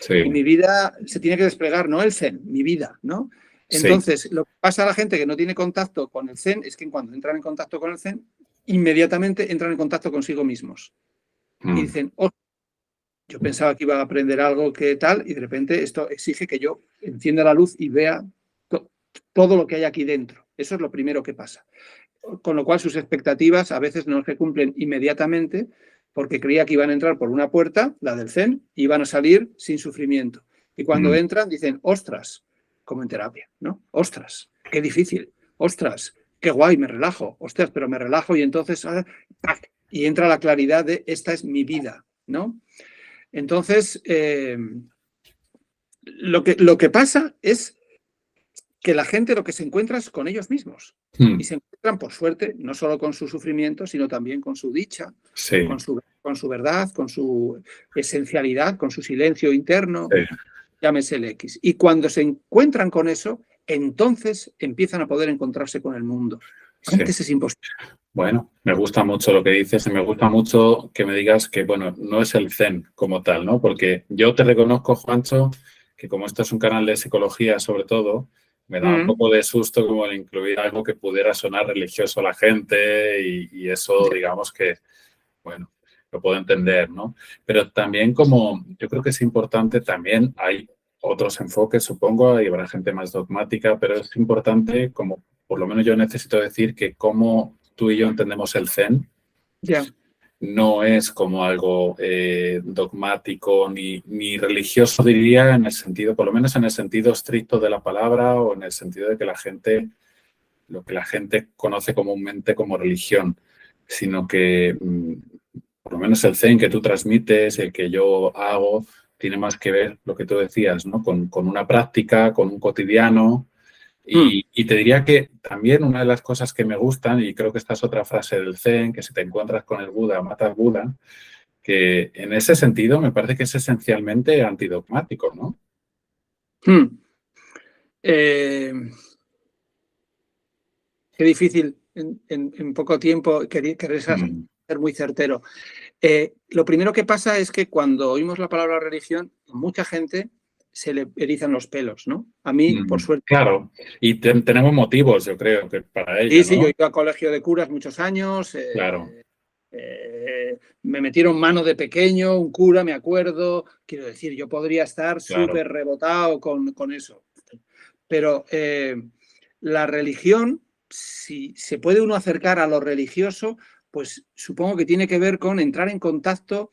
Sí, Y mi vida se tiene que desplegar, no el Zen, mi vida, ¿no? sí. Entonces, lo que pasa a la gente que no tiene contacto con el Zen es que cuando entran en contacto con el Zen, inmediatamente entran en contacto consigo mismos. Y dicen, oh, yo pensaba que iba a aprender algo que tal, y de repente esto exige que yo encienda la luz y vea todo lo que hay aquí dentro. Eso es lo primero que pasa. Con lo cual sus expectativas a veces no se cumplen inmediatamente porque creía que iban a entrar por una puerta, la del Zen, y iban a salir sin sufrimiento. Y cuando entran dicen, ostras, como en terapia, ¿no? Ostras, qué difícil, ostras, qué guay, me relajo, ostras, pero me relajo y entonces, y entra la claridad de esta es mi vida, ¿no? Entonces, lo que pasa es que la gente lo que se encuentra es con ellos mismos. Y se encuentran, por suerte, no solo con su sufrimiento, sino también con su dicha, Sí, con su verdad, con su esencialidad, con su silencio interno, sí, llámese el X. Y cuando se encuentran con eso, entonces empiezan a poder encontrarse con el mundo. sí. Antes es imposible. Bueno, me gusta mucho lo que dices y me gusta mucho que me digas que, bueno, no es el Zen como tal, ¿no? Porque yo te reconozco, Juancho, que como esto es un canal de psicología sobre todo, me da un poco de susto como el incluir algo que pudiera sonar religioso a la gente y eso, digamos que, bueno, lo puedo entender, ¿no? Pero también como yo creo que es importante, también hay otros enfoques, supongo, y habrá gente más dogmática, pero es importante, como por lo menos yo necesito decir, que como tú y yo entendemos el Zen, Ya. no es como algo dogmático ni religioso, diría, en el sentido, por lo menos en el sentido estricto de la palabra o en el sentido de que la gente, lo que la gente conoce comúnmente como religión, sino que por lo menos el Zen que tú transmites, el que yo hago, tiene más que ver, lo que tú decías, ¿no? Con una práctica, con un cotidiano. Y te diría que también una de las cosas que me gustan, y creo que esta es otra frase del Zen, que si te encuentras con el Buda, mata al Buda, que en ese sentido me parece que es esencialmente antidogmático, ¿no? Eh, Qué difícil en poco tiempo querer ser muy certero. Lo primero que pasa es que cuando oímos la palabra religión, mucha gente se le erizan los pelos, ¿no? A mí, por suerte. Claro, y tenemos motivos, yo creo, que para ello, Sí, yo ¿no? he ido a colegio de curas muchos años. Claro. Me metieron mano de pequeño, un cura, me acuerdo. Quiero decir, yo podría estar súper rebotado con eso. Pero la religión, si se puede uno acercar a lo religioso, pues supongo que tiene que ver con entrar en contacto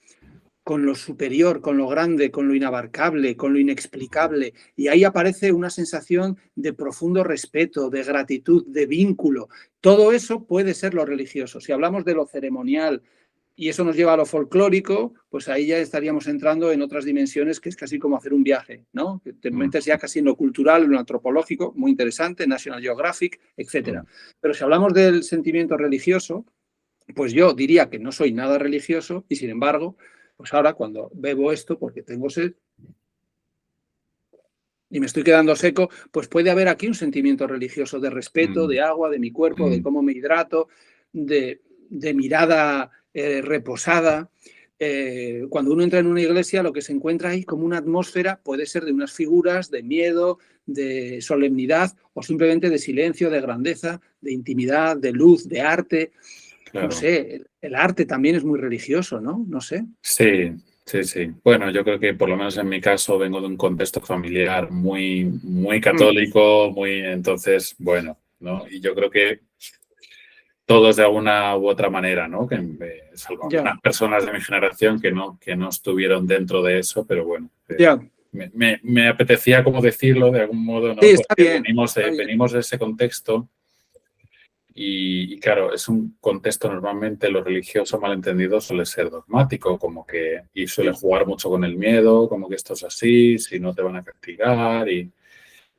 con lo superior, con lo grande, con lo inabarcable, con lo inexplicable. Y ahí aparece una sensación de profundo respeto, de gratitud, de vínculo. Todo eso puede ser lo religioso. Si hablamos de lo ceremonial y eso nos lleva a lo folclórico, pues ahí ya estaríamos entrando en otras dimensiones que es casi como hacer un viaje, ¿no? Te metes ya casi en lo cultural, en lo antropológico, muy interesante, National Geographic, etc. Pero si hablamos del sentimiento religioso, pues yo diría que no soy nada religioso y sin embargo, pues ahora cuando bebo esto porque tengo sed y me estoy quedando seco, pues puede haber aquí un sentimiento religioso de respeto, de agua, de mi cuerpo, de cómo me hidrato, de mirada reposada. Cuando uno entra en una iglesia, lo que se encuentra ahí como una atmósfera puede ser de unas figuras de miedo, de solemnidad o simplemente de silencio, de grandeza, de intimidad, de luz, de arte. Claro. No sé, el arte también es muy religioso, ¿no? No sé. Sí, sí, sí. Bueno, yo creo que por lo menos en mi caso vengo de un contexto familiar muy católico, entonces, bueno, ¿no? Y yo creo que todos de alguna u otra manera, ¿no? Salvo algunas personas de mi generación que no estuvieron dentro de eso, pero bueno. Me apetecía como decirlo de algún modo, ¿no? Sí, está porque bien, venimos de ese contexto y claro, es un contexto normalmente lo religioso malentendido suele ser dogmático, como que y suele jugar mucho con el miedo, como que esto es así, si no te van a castigar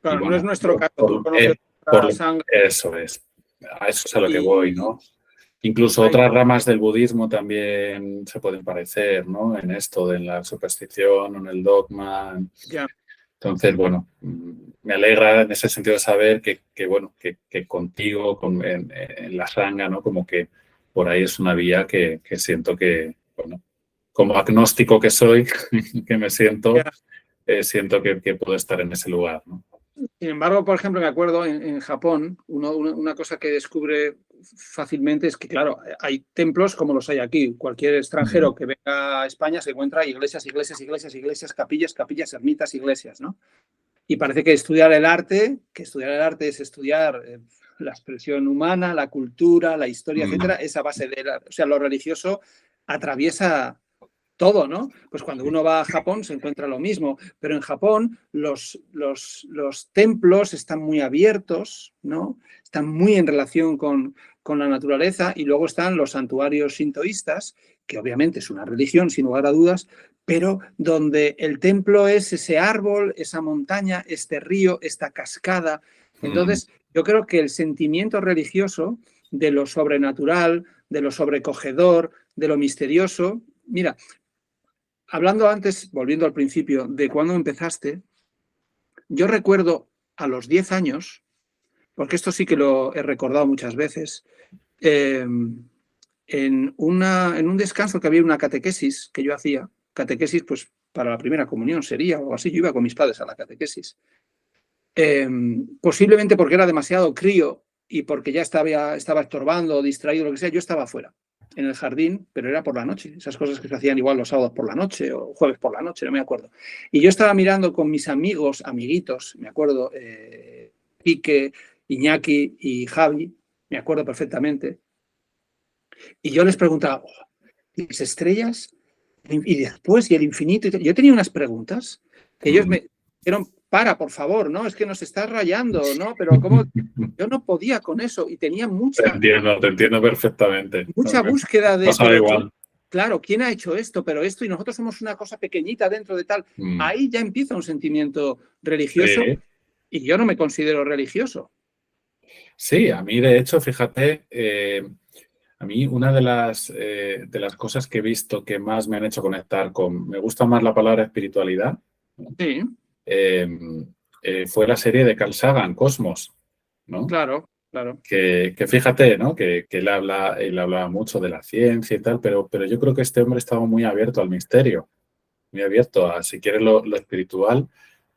Claro, bueno, no es nuestro caso, tú conoces la sangre. Eso es, a eso es a lo que voy, ¿no? Incluso otras ramas del budismo también se pueden parecer, ¿no? En esto de la superstición, en el dogma. Entonces, bueno, me alegra en ese sentido saber que contigo, en la sangha, ¿no? Como que por ahí es una vía que siento que, bueno, como agnóstico que soy, que me siento, siento que puedo estar en ese lugar, ¿no? Sin embargo, por ejemplo, me acuerdo en Japón, una cosa que descubre fácilmente es que, claro, hay templos como los hay aquí. Cualquier extranjero que venga a España se encuentra iglesias, capillas, ermitas, iglesias, ¿no? Y parece que estudiar el arte es estudiar la expresión humana, la cultura, la historia, etcétera. Esa base o sea, lo religioso atraviesa todo, ¿no? Pues cuando uno va a Japón se encuentra lo mismo, pero en Japón los templos están muy abiertos, ¿no? Están muy en relación con la naturaleza y luego están los santuarios sintoístas, que obviamente es una religión, sin lugar a dudas, pero donde el templo es ese árbol, esa montaña, este río, esta cascada. Entonces, yo creo que el sentimiento religioso de lo sobrenatural, de lo sobrecogedor, de lo misterioso, mira, hablando antes, volviendo al principio, de cuando empezaste, yo recuerdo a los 10 años, porque esto sí que lo he recordado muchas veces, en un descanso que había una catequesis que yo hacía, catequesis pues para la primera comunión sería o así, yo iba con mis padres a la catequesis, posiblemente porque era demasiado crío y porque ya estaba estorbando, distraído, lo que sea, yo estaba afuera en el jardín, pero era por la noche, esas cosas que se hacían igual los sábados por la noche o jueves por la noche, no me acuerdo. Y yo estaba mirando con mis amiguitos, me acuerdo, Quique, Iñaki y Javi, me acuerdo perfectamente, y yo les preguntaba, ¿las estrellas? Y después, y el infinito. Yo tenía unas preguntas que ellos me dijeron, por favor, ¿no? Es que nos estás rayando, ¿no? Pero ¿cómo? Yo no podía con eso y tenía mucha... Te entiendo perfectamente. Mucha búsqueda de... Pero, igual. Claro, ¿quién ha hecho esto? Pero esto y nosotros somos una cosa pequeñita dentro de tal. Ahí ya empieza un sentimiento religioso y yo no me considero religioso. Sí, a mí de hecho, fíjate, a mí una de las cosas que he visto que más me han hecho conectar me gusta más la palabra espiritualidad, Sí. Fue la serie de Carl Sagan, Cosmos, ¿no? Claro. claro. Que fíjate, ¿no? Que él hablaba mucho de la ciencia y tal, pero yo creo que este hombre estaba muy abierto al misterio, muy abierto a, si quieres, lo espiritual,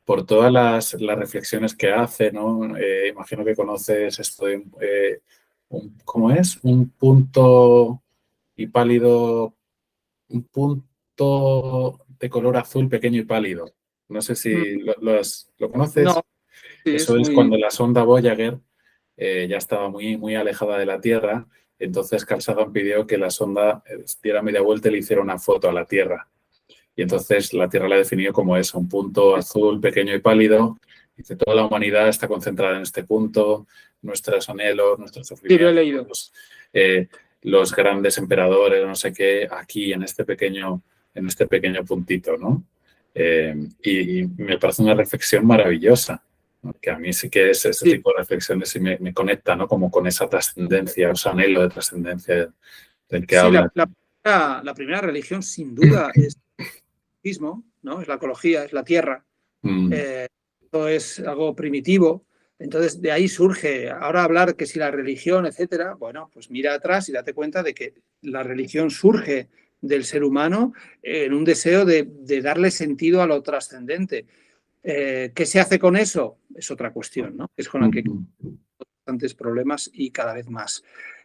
por todas las reflexiones que hace, ¿no? Imagino que conoces esto de, ¿cómo es? Un punto y pálido, un punto de color azul pequeño y pálido. No sé Mm, si lo No, conoces. sí, Eso es es muy... cuando la sonda Voyager ya estaba muy, muy alejada de la Tierra. Entonces Carl Sagan pidió que la sonda diera media vuelta y le hiciera una foto a la Tierra. Y entonces la Tierra la definió como eso, un punto azul pequeño y pálido. Dice, toda la humanidad está concentrada en este punto, nuestros anhelos, nuestros Sí, lo he leído. sufrimientos, los grandes emperadores, no sé qué, aquí en este pequeño puntito, ¿no? Y me parece una reflexión maravillosa, ¿no? Que a mí sí que es ese Sí, tipo de reflexiones y me conecta, ¿no? Como con esa trascendencia, ese anhelo de trascendencia del que sí, habla. la primera religión, sin duda, es el mismo, ¿no? Es la ecología, es la tierra. Mm, Esto es algo primitivo. Entonces, de ahí surge, ahora hablar que si la religión, etcétera, bueno, pues mira atrás y date cuenta de que la religión surge del ser humano en un deseo de darle sentido a lo trascendente. ¿Qué se hace con eso? Es otra cuestión, ¿no? Es con la que hay mm, bastantes problemas y cada vez más.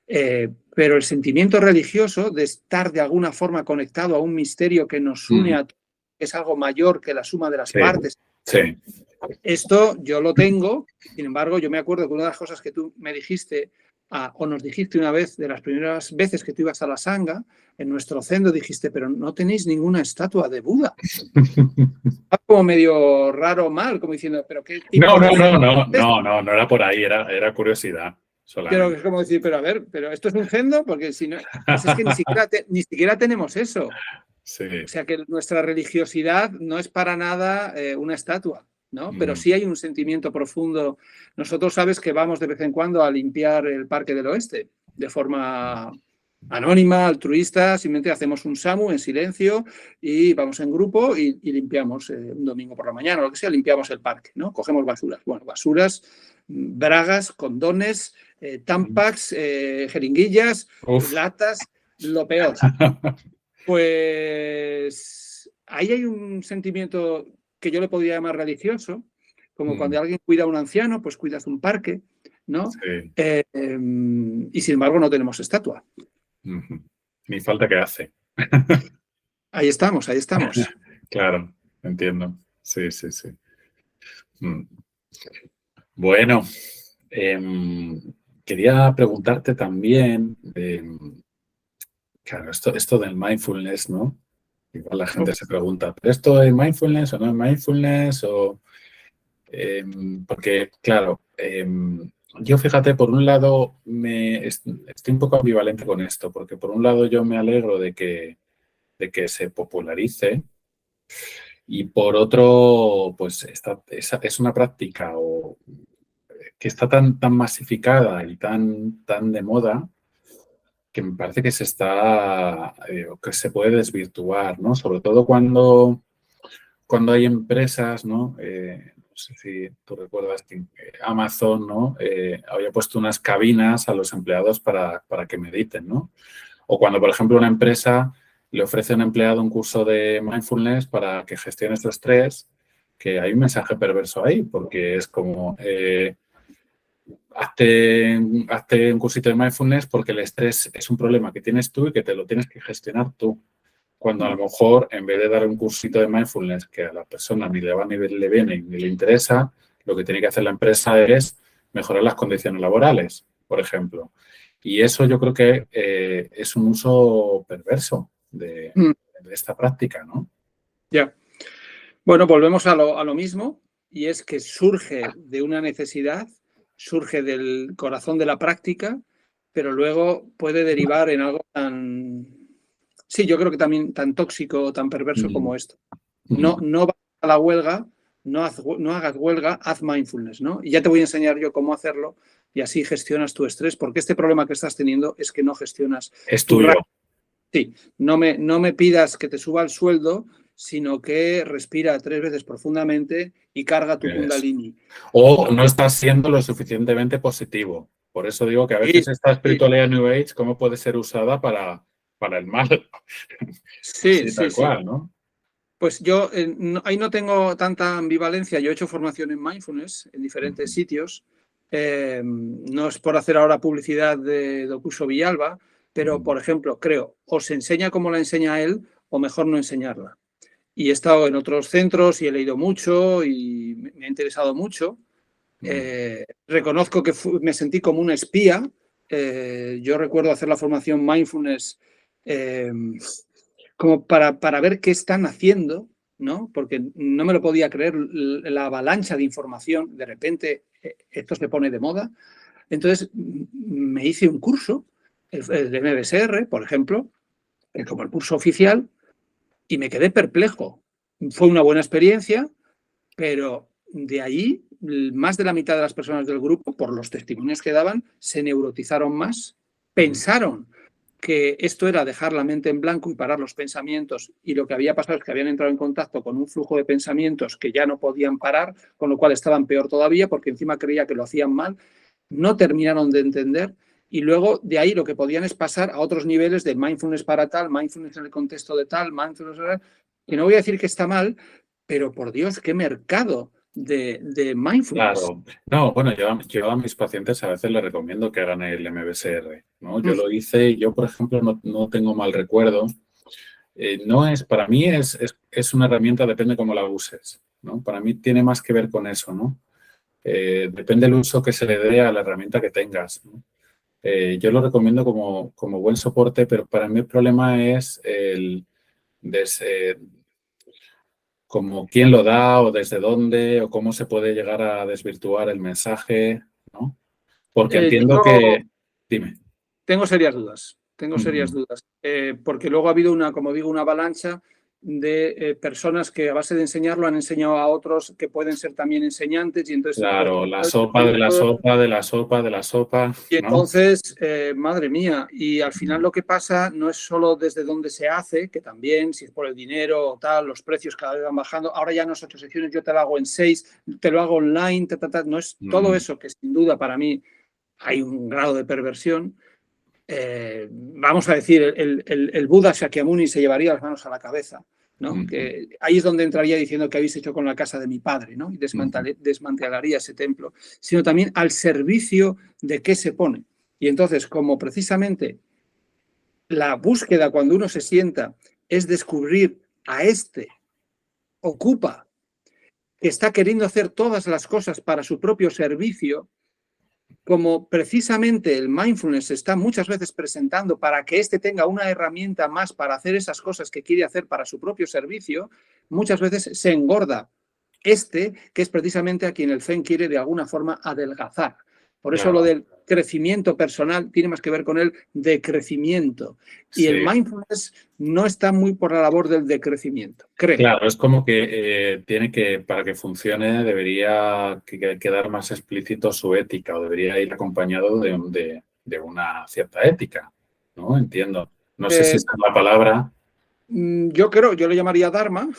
Pero el sentimiento religioso de estar de alguna forma conectado a un misterio que nos une mm. a todos, que es algo mayor que la suma de las Sí, partes. sí. Esto yo lo tengo, sin embargo, yo me acuerdo que una de las cosas que tú me dijiste, o nos dijiste una vez, de las primeras veces que tú ibas a la Sangha, en nuestro centro dijiste, pero no tenéis ninguna estatua de Buda. Como medio raro, mal, como diciendo, pero ¿qué No, tipo no, de fe no, no, es? no era por ahí, era curiosidad Creo que solamente. es como decir, pero a ver, pero esto es un zendo, porque si no, pues es que ni siquiera tenemos eso. O Sí. sea que nuestra religiosidad no es para nada una estatua, ¿no? Pero Mm, sí hay un sentimiento profundo. Nosotros sabes que vamos de vez en cuando a limpiar el Parque del Oeste de forma anónima, altruista, simplemente hacemos un SAMU en silencio y vamos en grupo y limpiamos un domingo por la mañana o lo que sea, limpiamos el parque, ¿no? Cogemos basuras. Bueno, basuras, bragas, condones, mm. tampax, jeringuillas, Uf. latas, lo peor. Pues ahí hay un sentimiento que yo le podría llamar religioso, como Mm, cuando alguien cuida a un anciano, pues cuidas un parque, ¿no? sí. Y sin embargo no tenemos estatua. Ujú. Ni falta que hace. Ahí estamos, ahí estamos. Claro, entiendo. Sí, sí, sí. Mm. Bueno, em, quería preguntarte también, claro, esto del mindfulness, ¿no? Igual la gente se pregunta, ¿pero esto es mindfulness o no es mindfulness? Porque, claro, yo fíjate, por un lado, estoy un poco ambivalente con esto, porque por un lado yo me alegro de que se popularice y por otro, pues es una práctica que está tan masificada y tan de moda que me parece que o que se puede desvirtuar, ¿no? Sobre todo cuando hay empresas, ¿no? No sé si tú recuerdas que Amazon, ¿no? Había puesto unas cabinas a los empleados para que mediten, ¿no? O cuando, por ejemplo, una empresa le ofrece a un empleado un curso de mindfulness para que gestione su estrés, que hay un mensaje perverso ahí, porque es como, hazte un cursito de mindfulness porque el estrés es un problema que tienes tú y que te lo tienes que gestionar tú. Cuando a lo mejor, en vez de dar un cursito de mindfulness que a la persona ni le va ni le viene ni le interesa, lo que tiene que hacer la empresa es mejorar las condiciones laborales, por ejemplo. Y eso yo creo que es un uso perverso Mm, de esta práctica, ¿no? ya. Bueno, volvemos a lo mismo, y es que surge de una necesidad, surge del corazón de la práctica, pero luego puede derivar en algo tan, sí, yo creo que también tan tóxico o tan perverso Mm, como esto. mm. No vas a la huelga, no hagas huelga, haz mindfulness, ¿no? Y ya te voy a enseñar yo cómo hacerlo y así gestionas tu estrés, porque este problema que estás teniendo es que no gestionas Es tu tuyo. Sí, no me pidas que te suba el sueldo, sino que respira 3 veces profundamente y carga tu Es. kundalini. O no estás siendo lo suficientemente positivo. Por eso digo que a Sí, veces esta sí, espiritualidad New Age, ¿cómo puede ser usada para el mal? sí, Así sí, tal sí. cual, ¿no? Pues yo ahí no tengo tanta ambivalencia. Yo he hecho formación en mindfulness en diferentes Ujú, sitios. No es por hacer ahora publicidad de Docuso Villalba, pero, ujú, por ejemplo, creo, o se enseña como la enseña él, o mejor no enseñarla. Y he estado en otros centros y he leído mucho y me ha interesado mucho. ujú, Reconozco que me sentí como un espía. Yo recuerdo hacer la formación mindfulness eh, como para ver qué están haciendo, ¿no? Porque no me lo podía creer la avalancha de información. De repente esto se pone de moda. Entonces me hice un curso, el de MBSR, por ejemplo, como el curso oficial, y me quedé perplejo. Fue una buena experiencia, pero de ahí más de la mitad de las personas del grupo, por los testimonios que daban, se neurotizaron más, ujú. pensaron que esto era dejar la mente en blanco y parar los pensamientos, y lo que había pasado es que habían entrado en contacto con un flujo de pensamientos que ya no podían parar, con lo cual estaban peor todavía porque encima creía que lo hacían mal, no terminaron de entender, y luego de ahí lo que podían es pasar a otros niveles de mindfulness para tal, mindfulness en el contexto de tal, mindfulness, que no voy a decir que está mal, pero por Dios, qué mercado de mindfulness. Claro. No, bueno, yo a mis pacientes a veces les recomiendo que hagan el MBSR, ¿no? Yo Mm. lo hice y yo, por ejemplo, no tengo mal recuerdo. No es, para mí es una herramienta, depende cómo la uses, ¿no? Para mí tiene más que ver con eso, ¿no? Depende del uso que se le dé a la herramienta que tengas, ¿no? Yo lo recomiendo como buen soporte, pero para mí el problema es el des- eh, como quién lo da o desde dónde o cómo se puede llegar a desvirtuar el mensaje, ¿no? Porque entiendo Yo que... Dime. tengo serias dudas, Ujú. porque luego ha habido una, como digo, una avalancha de personas que a base de enseñarlo han enseñado a otros que pueden ser también enseñantes y entonces Claro, la sopa de la sopa de la sopa de la sopa, y ¿no? entonces, madre mía, y al final lo que pasa no es solo desde dónde se hace, que también, si es por el dinero o tal, los precios cada vez van bajando. Ahora ya no es 8 secciones, yo te lo hago en 6, te lo hago online, no es todo Mm, eso que sin duda para mí hay un grado de perversión. Vamos a decir, el Buda Shakyamuni se llevaría las manos a la cabeza, ¿no? mm, Que ahí es donde entraría diciendo que habéis hecho con la casa de mi padre, ¿no? Y mm, desmantelaría ese templo, sino también al servicio de qué se pone. Y entonces, como precisamente la búsqueda cuando uno se sienta es descubrir a este ocupa que está queriendo hacer todas las cosas para su propio servicio, como precisamente el mindfulness se está muchas veces presentando para que éste tenga una herramienta más para hacer esas cosas que quiere hacer para su propio servicio, muchas veces se engorda que es precisamente a quien el Zen quiere de alguna forma adelgazar. Por eso lo claro, del crecimiento personal tiene más que ver con el decrecimiento. Y el sí. mindfulness no está muy por la labor del decrecimiento, creo. Claro, es como que tiene que, para que funcione, debería quedar más explícito su ética o debería ir acompañado de una cierta ética, ¿no? Entiendo. No sé si Eh, esa es la palabra. yo creo, yo lo llamaría Dharma,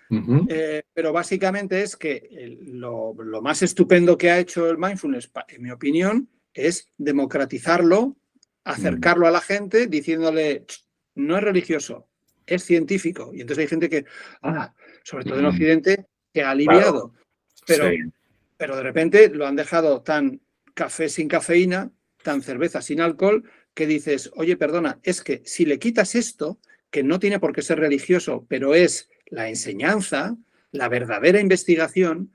Ujú, pero básicamente es que lo más estupendo que ha hecho el mindfulness, en mi opinión, es democratizarlo, mm, acercarlo a la gente diciéndole, no es religioso, es científico. Y entonces hay gente que, ah, sobre todo en mm, Occidente, que ha claro, aliviado, sí. pero, pero de repente lo han dejado tan café sin cafeína, tan cerveza sin alcohol, que dices, oye, perdona, es que si le quitas esto, que no tiene por qué ser religioso, pero es la enseñanza, la verdadera investigación,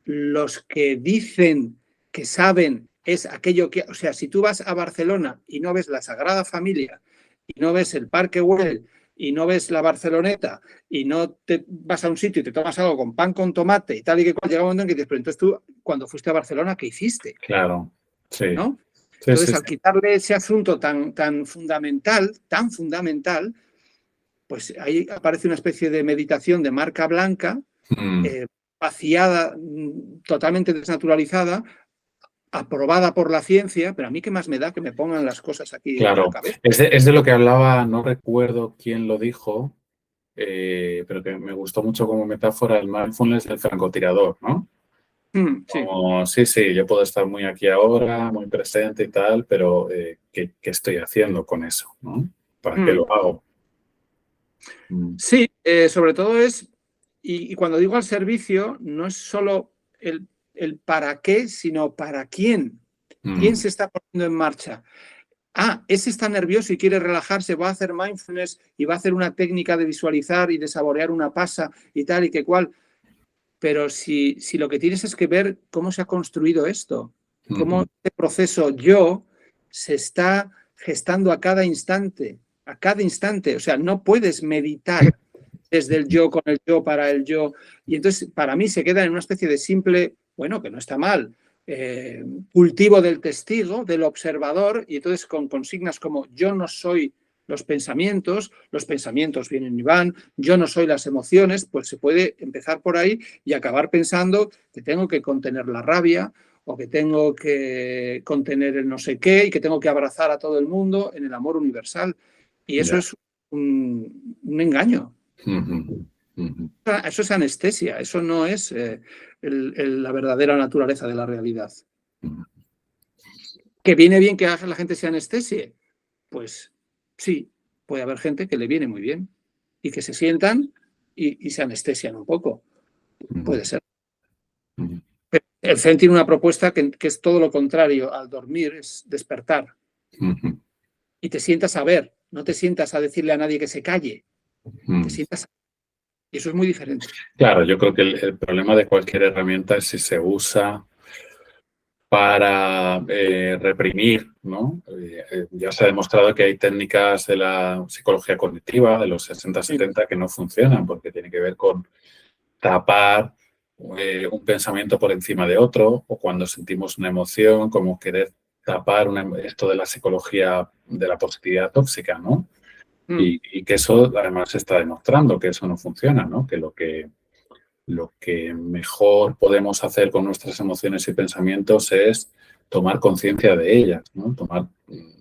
los que dicen que saben es aquello que, o sea, si tú vas a Barcelona y no ves la Sagrada Familia, y no ves el Parque Güell, y no ves la Barceloneta, y no te vas a un sitio y te tomas algo con pan con tomate y tal y que cual, llega un momento en que dices, pero entonces tú, cuando fuiste a Barcelona, ¿qué hiciste? Claro, sí, ¿No? sí, sí, Entonces, al sí. quitarle ese asunto tan fundamental, pues ahí aparece una especie de meditación de marca blanca, Mm, eh, vaciada, totalmente desnaturalizada, aprobada por la ciencia, pero a mí qué más me da que me pongan las cosas aquí en la claro, cabeza. es de lo que hablaba, no recuerdo quién lo dijo, pero que me gustó mucho como metáfora el mindfulness del francotirador, ¿no? Sí. Como, sí, yo puedo estar muy aquí ahora, muy presente y tal, pero ¿qué estoy haciendo con eso, ¿no? ¿Para qué lo hago? Sí, sobre todo es, y cuando digo al servicio, no es solo el para qué, sino para quién. ¿Quién se está poniendo en marcha? Ese está nervioso y quiere relajarse, va a hacer mindfulness y va a hacer una técnica de visualizar y de saborear una pasa y tal y que cual. Pero si lo que tienes es que ver cómo se ha construido esto, cómo este proceso yo se está gestando a cada instante. O sea, no puedes meditar desde el yo con el yo para el yo. Y entonces, para mí, se queda en una especie de simple, bueno, que no está mal, cultivo del testigo, del observador, y entonces con consignas como yo no soy los pensamientos vienen y van, yo no soy las emociones, pues se puede empezar por ahí y acabar pensando que tengo que contener la rabia o que tengo que contener el no sé qué y que tengo que abrazar a todo el mundo en el amor universal. Y eso es un engaño. Eso es anestesia, eso no es la verdadera naturaleza de la realidad. ¿Que viene bien que la gente se anestesie? Pues sí, puede haber gente que le viene muy bien y que se sientan y se anestesian un poco. Puede ser. Pero el Zen tiene una propuesta que es todo lo contrario al dormir, es despertar. Y te sientas a ver, no te sientas a decirle a nadie que se calle. Te sientas a... Y eso es muy diferente. Claro, yo creo que el problema de cualquier herramienta es si se usa para reprimir, ¿no? Ya se ha demostrado que hay técnicas de la psicología cognitiva de los 60-70 que no funcionan porque tiene que ver con tapar un pensamiento por encima de otro, o cuando sentimos una emoción, como querer tapar esto de la psicología de la positividad tóxica, ¿no? Y que eso además se está demostrando que eso no funciona, ¿no? Que lo que mejor podemos hacer con nuestras emociones y pensamientos es tomar conciencia de ellas, ¿no?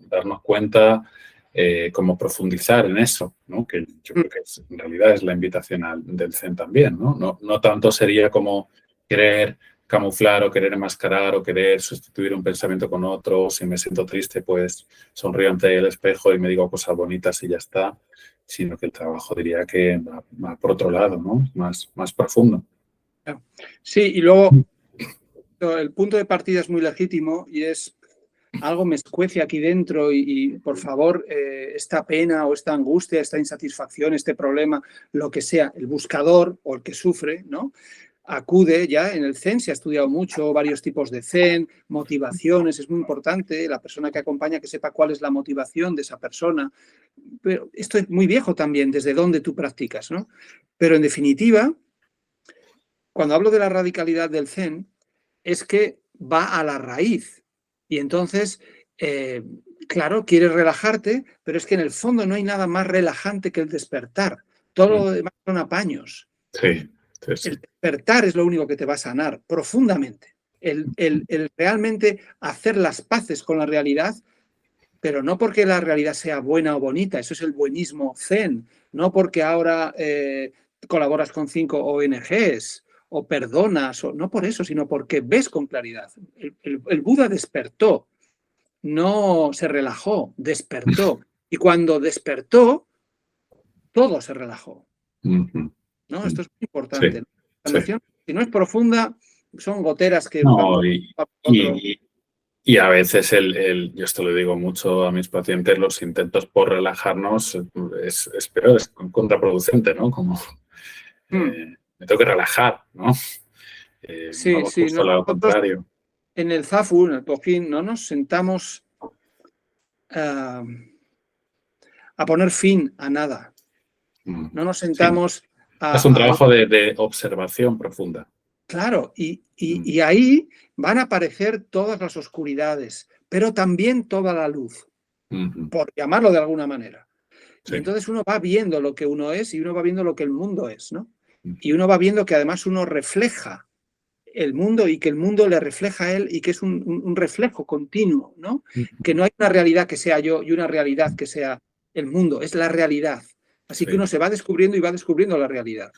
Darnos cuenta, cómo profundizar en eso, ¿no? Que yo creo que en realidad es la invitación del Zen también, ¿no? No tanto sería como querer camuflar o querer enmascarar o querer sustituir un pensamiento con otro. Si me siento triste, pues sonrío ante el espejo y me digo cosas bonitas y ya está, sino que el trabajo diría que va por otro lado, ¿no? Más profundo. Sí, y luego el punto de partida es muy legítimo y es algo me escuece aquí dentro y por favor, esta pena o esta angustia, esta insatisfacción, este problema, lo que sea, el buscador o el que sufre, ¿no? Acude ya en el Zen, se ha estudiado mucho, varios tipos de Zen, motivaciones, es muy importante, la persona que acompaña que sepa cuál es la motivación de esa persona. Pero esto es muy viejo también, desde dónde tú practicas, ¿no? Pero en definitiva, cuando hablo de la radicalidad del Zen, es que va a la raíz. Y entonces, claro, quieres relajarte, pero es que en el fondo no hay nada más relajante que el despertar. Todo lo demás son apaños. Sí. El despertar es lo único que te va a sanar profundamente. El realmente hacer las paces con la realidad, pero no porque la realidad sea buena o bonita, eso es el buenismo zen, no porque ahora colaboras con 5 ONGs o perdonas, no por eso, sino porque ves con claridad. El Buda despertó, no se relajó, despertó. Y cuando despertó, todo se relajó. ¿No? Esto es muy importante. Sí, La noción, si no es profunda, son goteras que van no, y a veces yo esto lo digo mucho a mis pacientes, los intentos por relajarnos es peor, es contraproducente, ¿no? Como me tengo que relajar, ¿no? Sí, Vamos sí. justo al lado contrario. En el Zafu, en el Tojin, no nos sentamos a poner fin a nada. No nos sentamos Es un trabajo de observación profunda. Claro, y ahí van a aparecer todas las oscuridades, pero también toda la luz, por llamarlo de alguna manera. Sí. Y entonces uno va viendo lo que uno es y uno va viendo lo que el mundo es, ¿no? Y uno va viendo que además uno refleja el mundo y que el mundo le refleja a él y que es un reflejo continuo, ¿no? Que no hay una realidad que sea yo y una realidad que sea el mundo, es la realidad. Así que uno se va descubriendo y va descubriendo la realidad.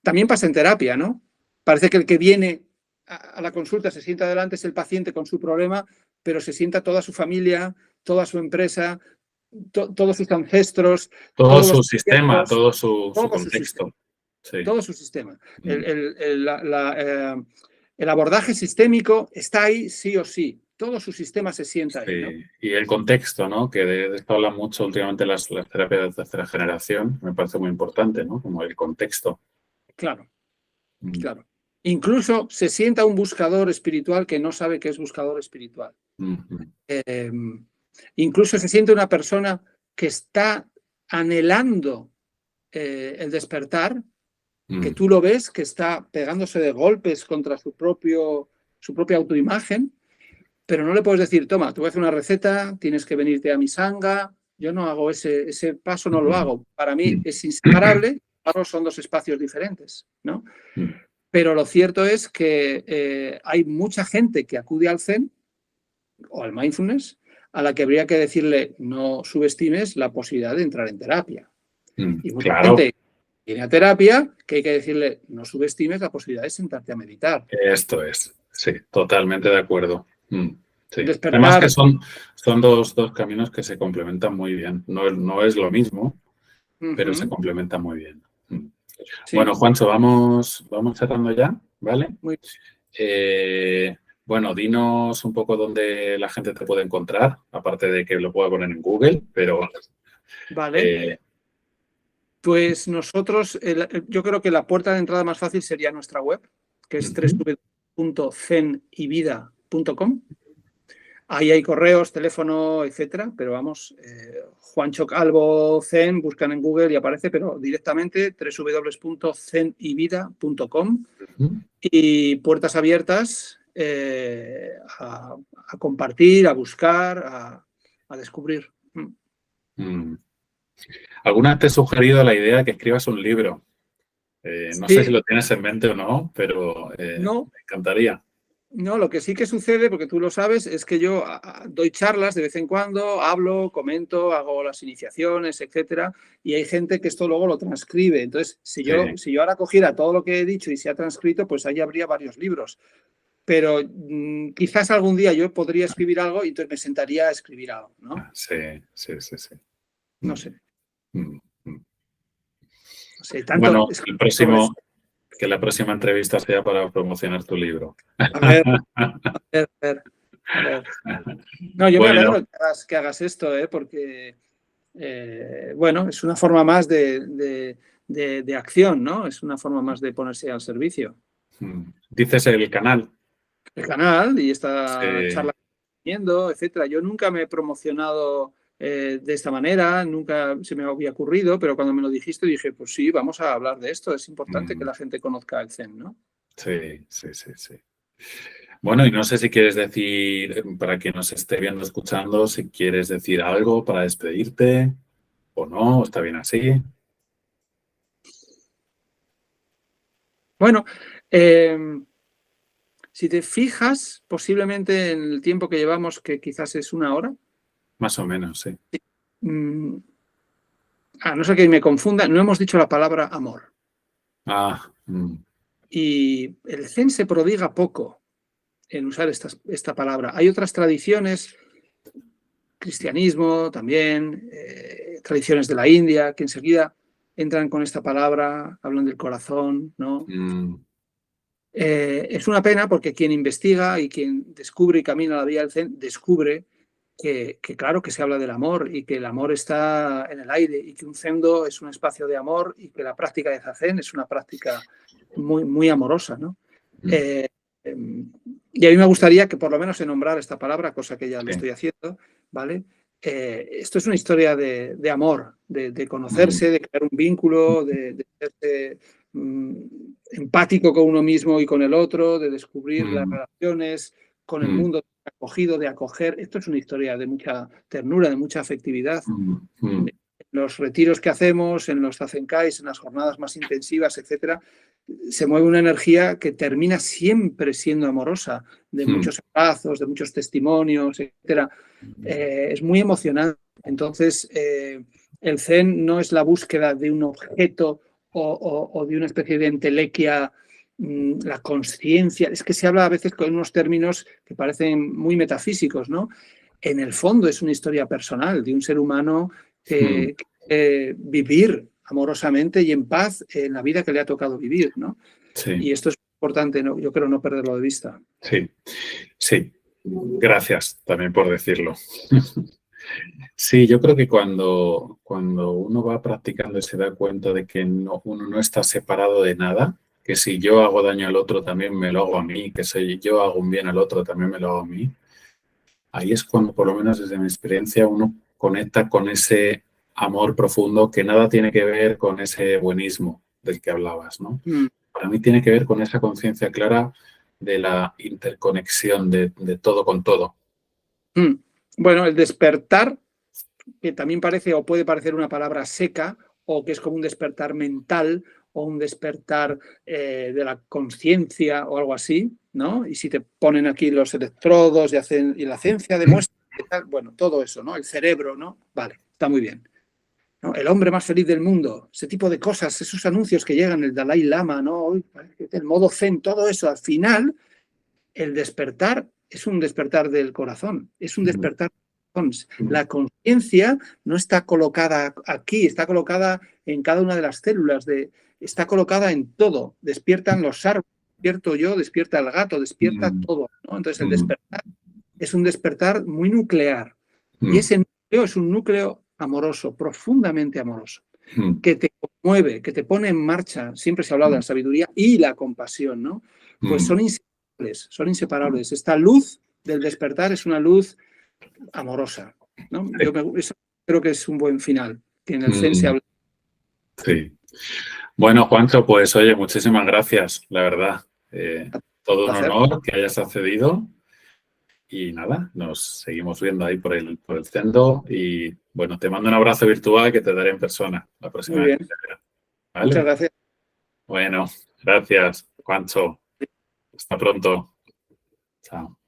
También pasa en terapia, ¿no? Parece que el que viene a la consulta se sienta delante es el paciente con su problema, pero se sienta toda su familia, toda su empresa, todos sus ancestros, Todo todos su los sistema, proyectos, todo su todo su sistema. contexto. Sí. Todo su sistema. El abordaje sistémico está ahí sí o sí. Todo su sistema se sienta ahí, ¿no? Y el contexto, ¿no? Que de esto hablan mucho últimamente las terapias de tercera generación. Me parece muy importante, ¿no? Como el contexto. Claro, claro. Incluso se sienta un buscador espiritual que no sabe que es buscador espiritual. Incluso se siente una persona que está anhelando el despertar, que tú lo ves, que está pegándose de golpes contra su propia autoimagen, pero no le puedes decir, toma, te voy a hacer una receta, tienes que venirte a mi sangha. Yo no hago ese paso, no lo hago. Para mí es inseparable, claro, son dos espacios diferentes, ¿no? Pero lo cierto es que hay mucha gente que acude al Zen o al mindfulness a la que habría que decirle, no subestimes la posibilidad de entrar en terapia. Y mucha gente viene a terapia que hay que decirle, no subestimes la posibilidad de sentarte a meditar. Esto es, sí, totalmente de acuerdo. Sí. Despertar. Además que son dos caminos que se complementan muy bien. No es lo mismo, pero se complementan muy bien. Sí. Bueno, Juancho, vamos cerrando ya, ¿vale? Muy bien. Bueno, dinos un poco dónde la gente te puede encontrar, aparte de que lo pueda poner en Google, pero... Vale. Pues nosotros, yo creo que la puerta de entrada más fácil sería nuestra web, que es www.zenivida.com. Ahí hay correos, teléfono, etcétera, pero vamos, Juancho Calvo Zen, buscan en Google y aparece, pero directamente www.zenivida.com y puertas abiertas a compartir, a buscar, a descubrir. ¿Alguna vez te he sugerido la idea de que escribas un libro? No sé si lo tienes en mente o no, pero no. me encantaría. No, lo que sí que sucede, porque tú lo sabes, es que yo doy charlas de vez en cuando, hablo, comento, hago las iniciaciones, etcétera, y hay gente que esto luego lo transcribe. Entonces, si yo ahora cogiera todo lo que he dicho y se ha transcrito, pues ahí habría varios libros. Pero quizás algún día yo podría escribir algo y entonces me sentaría a escribir algo, ¿no? Sí. No sé. No sé, tanto. Bueno, que la próxima entrevista sea para promocionar tu libro. A ver. No, yo me alegro que hagas esto, porque, bueno, es una forma más de acción, ¿no? Es una forma más de ponerse al servicio. Dices el canal. El canal y esta charla, etcétera. Yo nunca me he promocionado de esta manera, nunca se me había ocurrido, pero cuando me lo dijiste dije, pues sí, vamos a hablar de esto. Es importante que la gente conozca el Zen, ¿no? Sí. Bueno, y no sé si quieres decir, para quien nos esté viendo, escuchando, si quieres decir algo para despedirte o no, está bien así. Bueno, si te fijas, posiblemente en el tiempo que llevamos, que quizás es 1 hora. Más o menos, sí. A no ser que me confunda, no hemos dicho la palabra amor. Y el Zen se prodiga poco en usar esta palabra. Hay otras tradiciones, cristianismo también, tradiciones de la India, que enseguida entran con esta palabra, hablan del corazón, ¿no? Es una pena porque quien investiga y quien descubre y camina la vía del Zen descubre que claro que se habla del amor y que el amor está en el aire y que un zendo es un espacio de amor y que la práctica de Zazen es una práctica muy, muy amorosa, ¿no? Y a mí me gustaría que por lo menos se nombrara esta palabra, cosa que ya lo estoy haciendo, ¿vale? Esto es una historia de amor, de conocerse, de crear un vínculo, de ser empático con uno mismo y con el otro, de descubrir las relaciones con el mundo, acogido, de acoger. Esto es una historia de mucha ternura, de mucha afectividad. En los retiros que hacemos, en los zazenkais, en las jornadas más intensivas, etcétera, se mueve una energía que termina siempre siendo amorosa, de muchos abrazos, de muchos testimonios, etcétera. Es muy emocionante. Entonces, el Zen no es la búsqueda de un objeto o de una especie de entelequia la consciencia. Es que se habla a veces con unos términos que parecen muy metafísicos, ¿no? En el fondo es una historia personal de un ser humano que vivir amorosamente y en paz en la vida que le ha tocado vivir, ¿no? Sí. Y esto es importante, ¿no? Yo creo no perderlo de vista. Sí, sí. Gracias también por decirlo. Sí, yo creo que cuando uno va practicando y se da cuenta de que uno no está separado de nada, que si yo hago daño al otro también me lo hago a mí, que si yo hago un bien al otro también me lo hago a mí, ahí es cuando, por lo menos desde mi experiencia, uno conecta con ese amor profundo que nada tiene que ver con ese buenismo del que hablabas, ¿no? Para mí tiene que ver con esa conciencia clara de la interconexión de todo con todo. Bueno, el despertar, que también parece o puede parecer una palabra seca, o que es como un despertar mental o un despertar de la conciencia o algo así, ¿no? Y si te ponen aquí los electrodos y la ciencia demuestra que tal, bueno, todo eso, ¿no? El cerebro, ¿no? Vale, está muy bien. ¿No? El hombre más feliz del mundo, ese tipo de cosas, esos anuncios que llegan, el Dalai Lama, ¿no? El modo zen, todo eso, al final, el despertar es un despertar del corazón, es un despertar. La conciencia no está colocada aquí, está colocada en cada una de las células, está colocada en todo. Despiertan los árboles, despierto yo, despierta el gato, despierta todo, ¿no? Entonces el despertar es un despertar muy nuclear. Y ese núcleo es un núcleo amoroso, profundamente amoroso, que te conmueve, que te pone en marcha. Siempre se ha hablado de la sabiduría y la compasión, ¿no? Pues son inseparables, son inseparables. Esta luz del despertar es una luz amorosa, ¿no? Eso creo que es un buen final, que en el Zen se habla. Sí. Bueno, Juanjo, pues oye, muchísimas gracias, la verdad. Todo un honor que hayas accedido. Y nada, nos seguimos viendo ahí por el Zendo. Y bueno, te mando un abrazo virtual que te daré en persona la próxima Muy vez bien. que te vea. ¿Vale? Muchas gracias. Bueno, gracias, Juancho. Hasta pronto. Chao.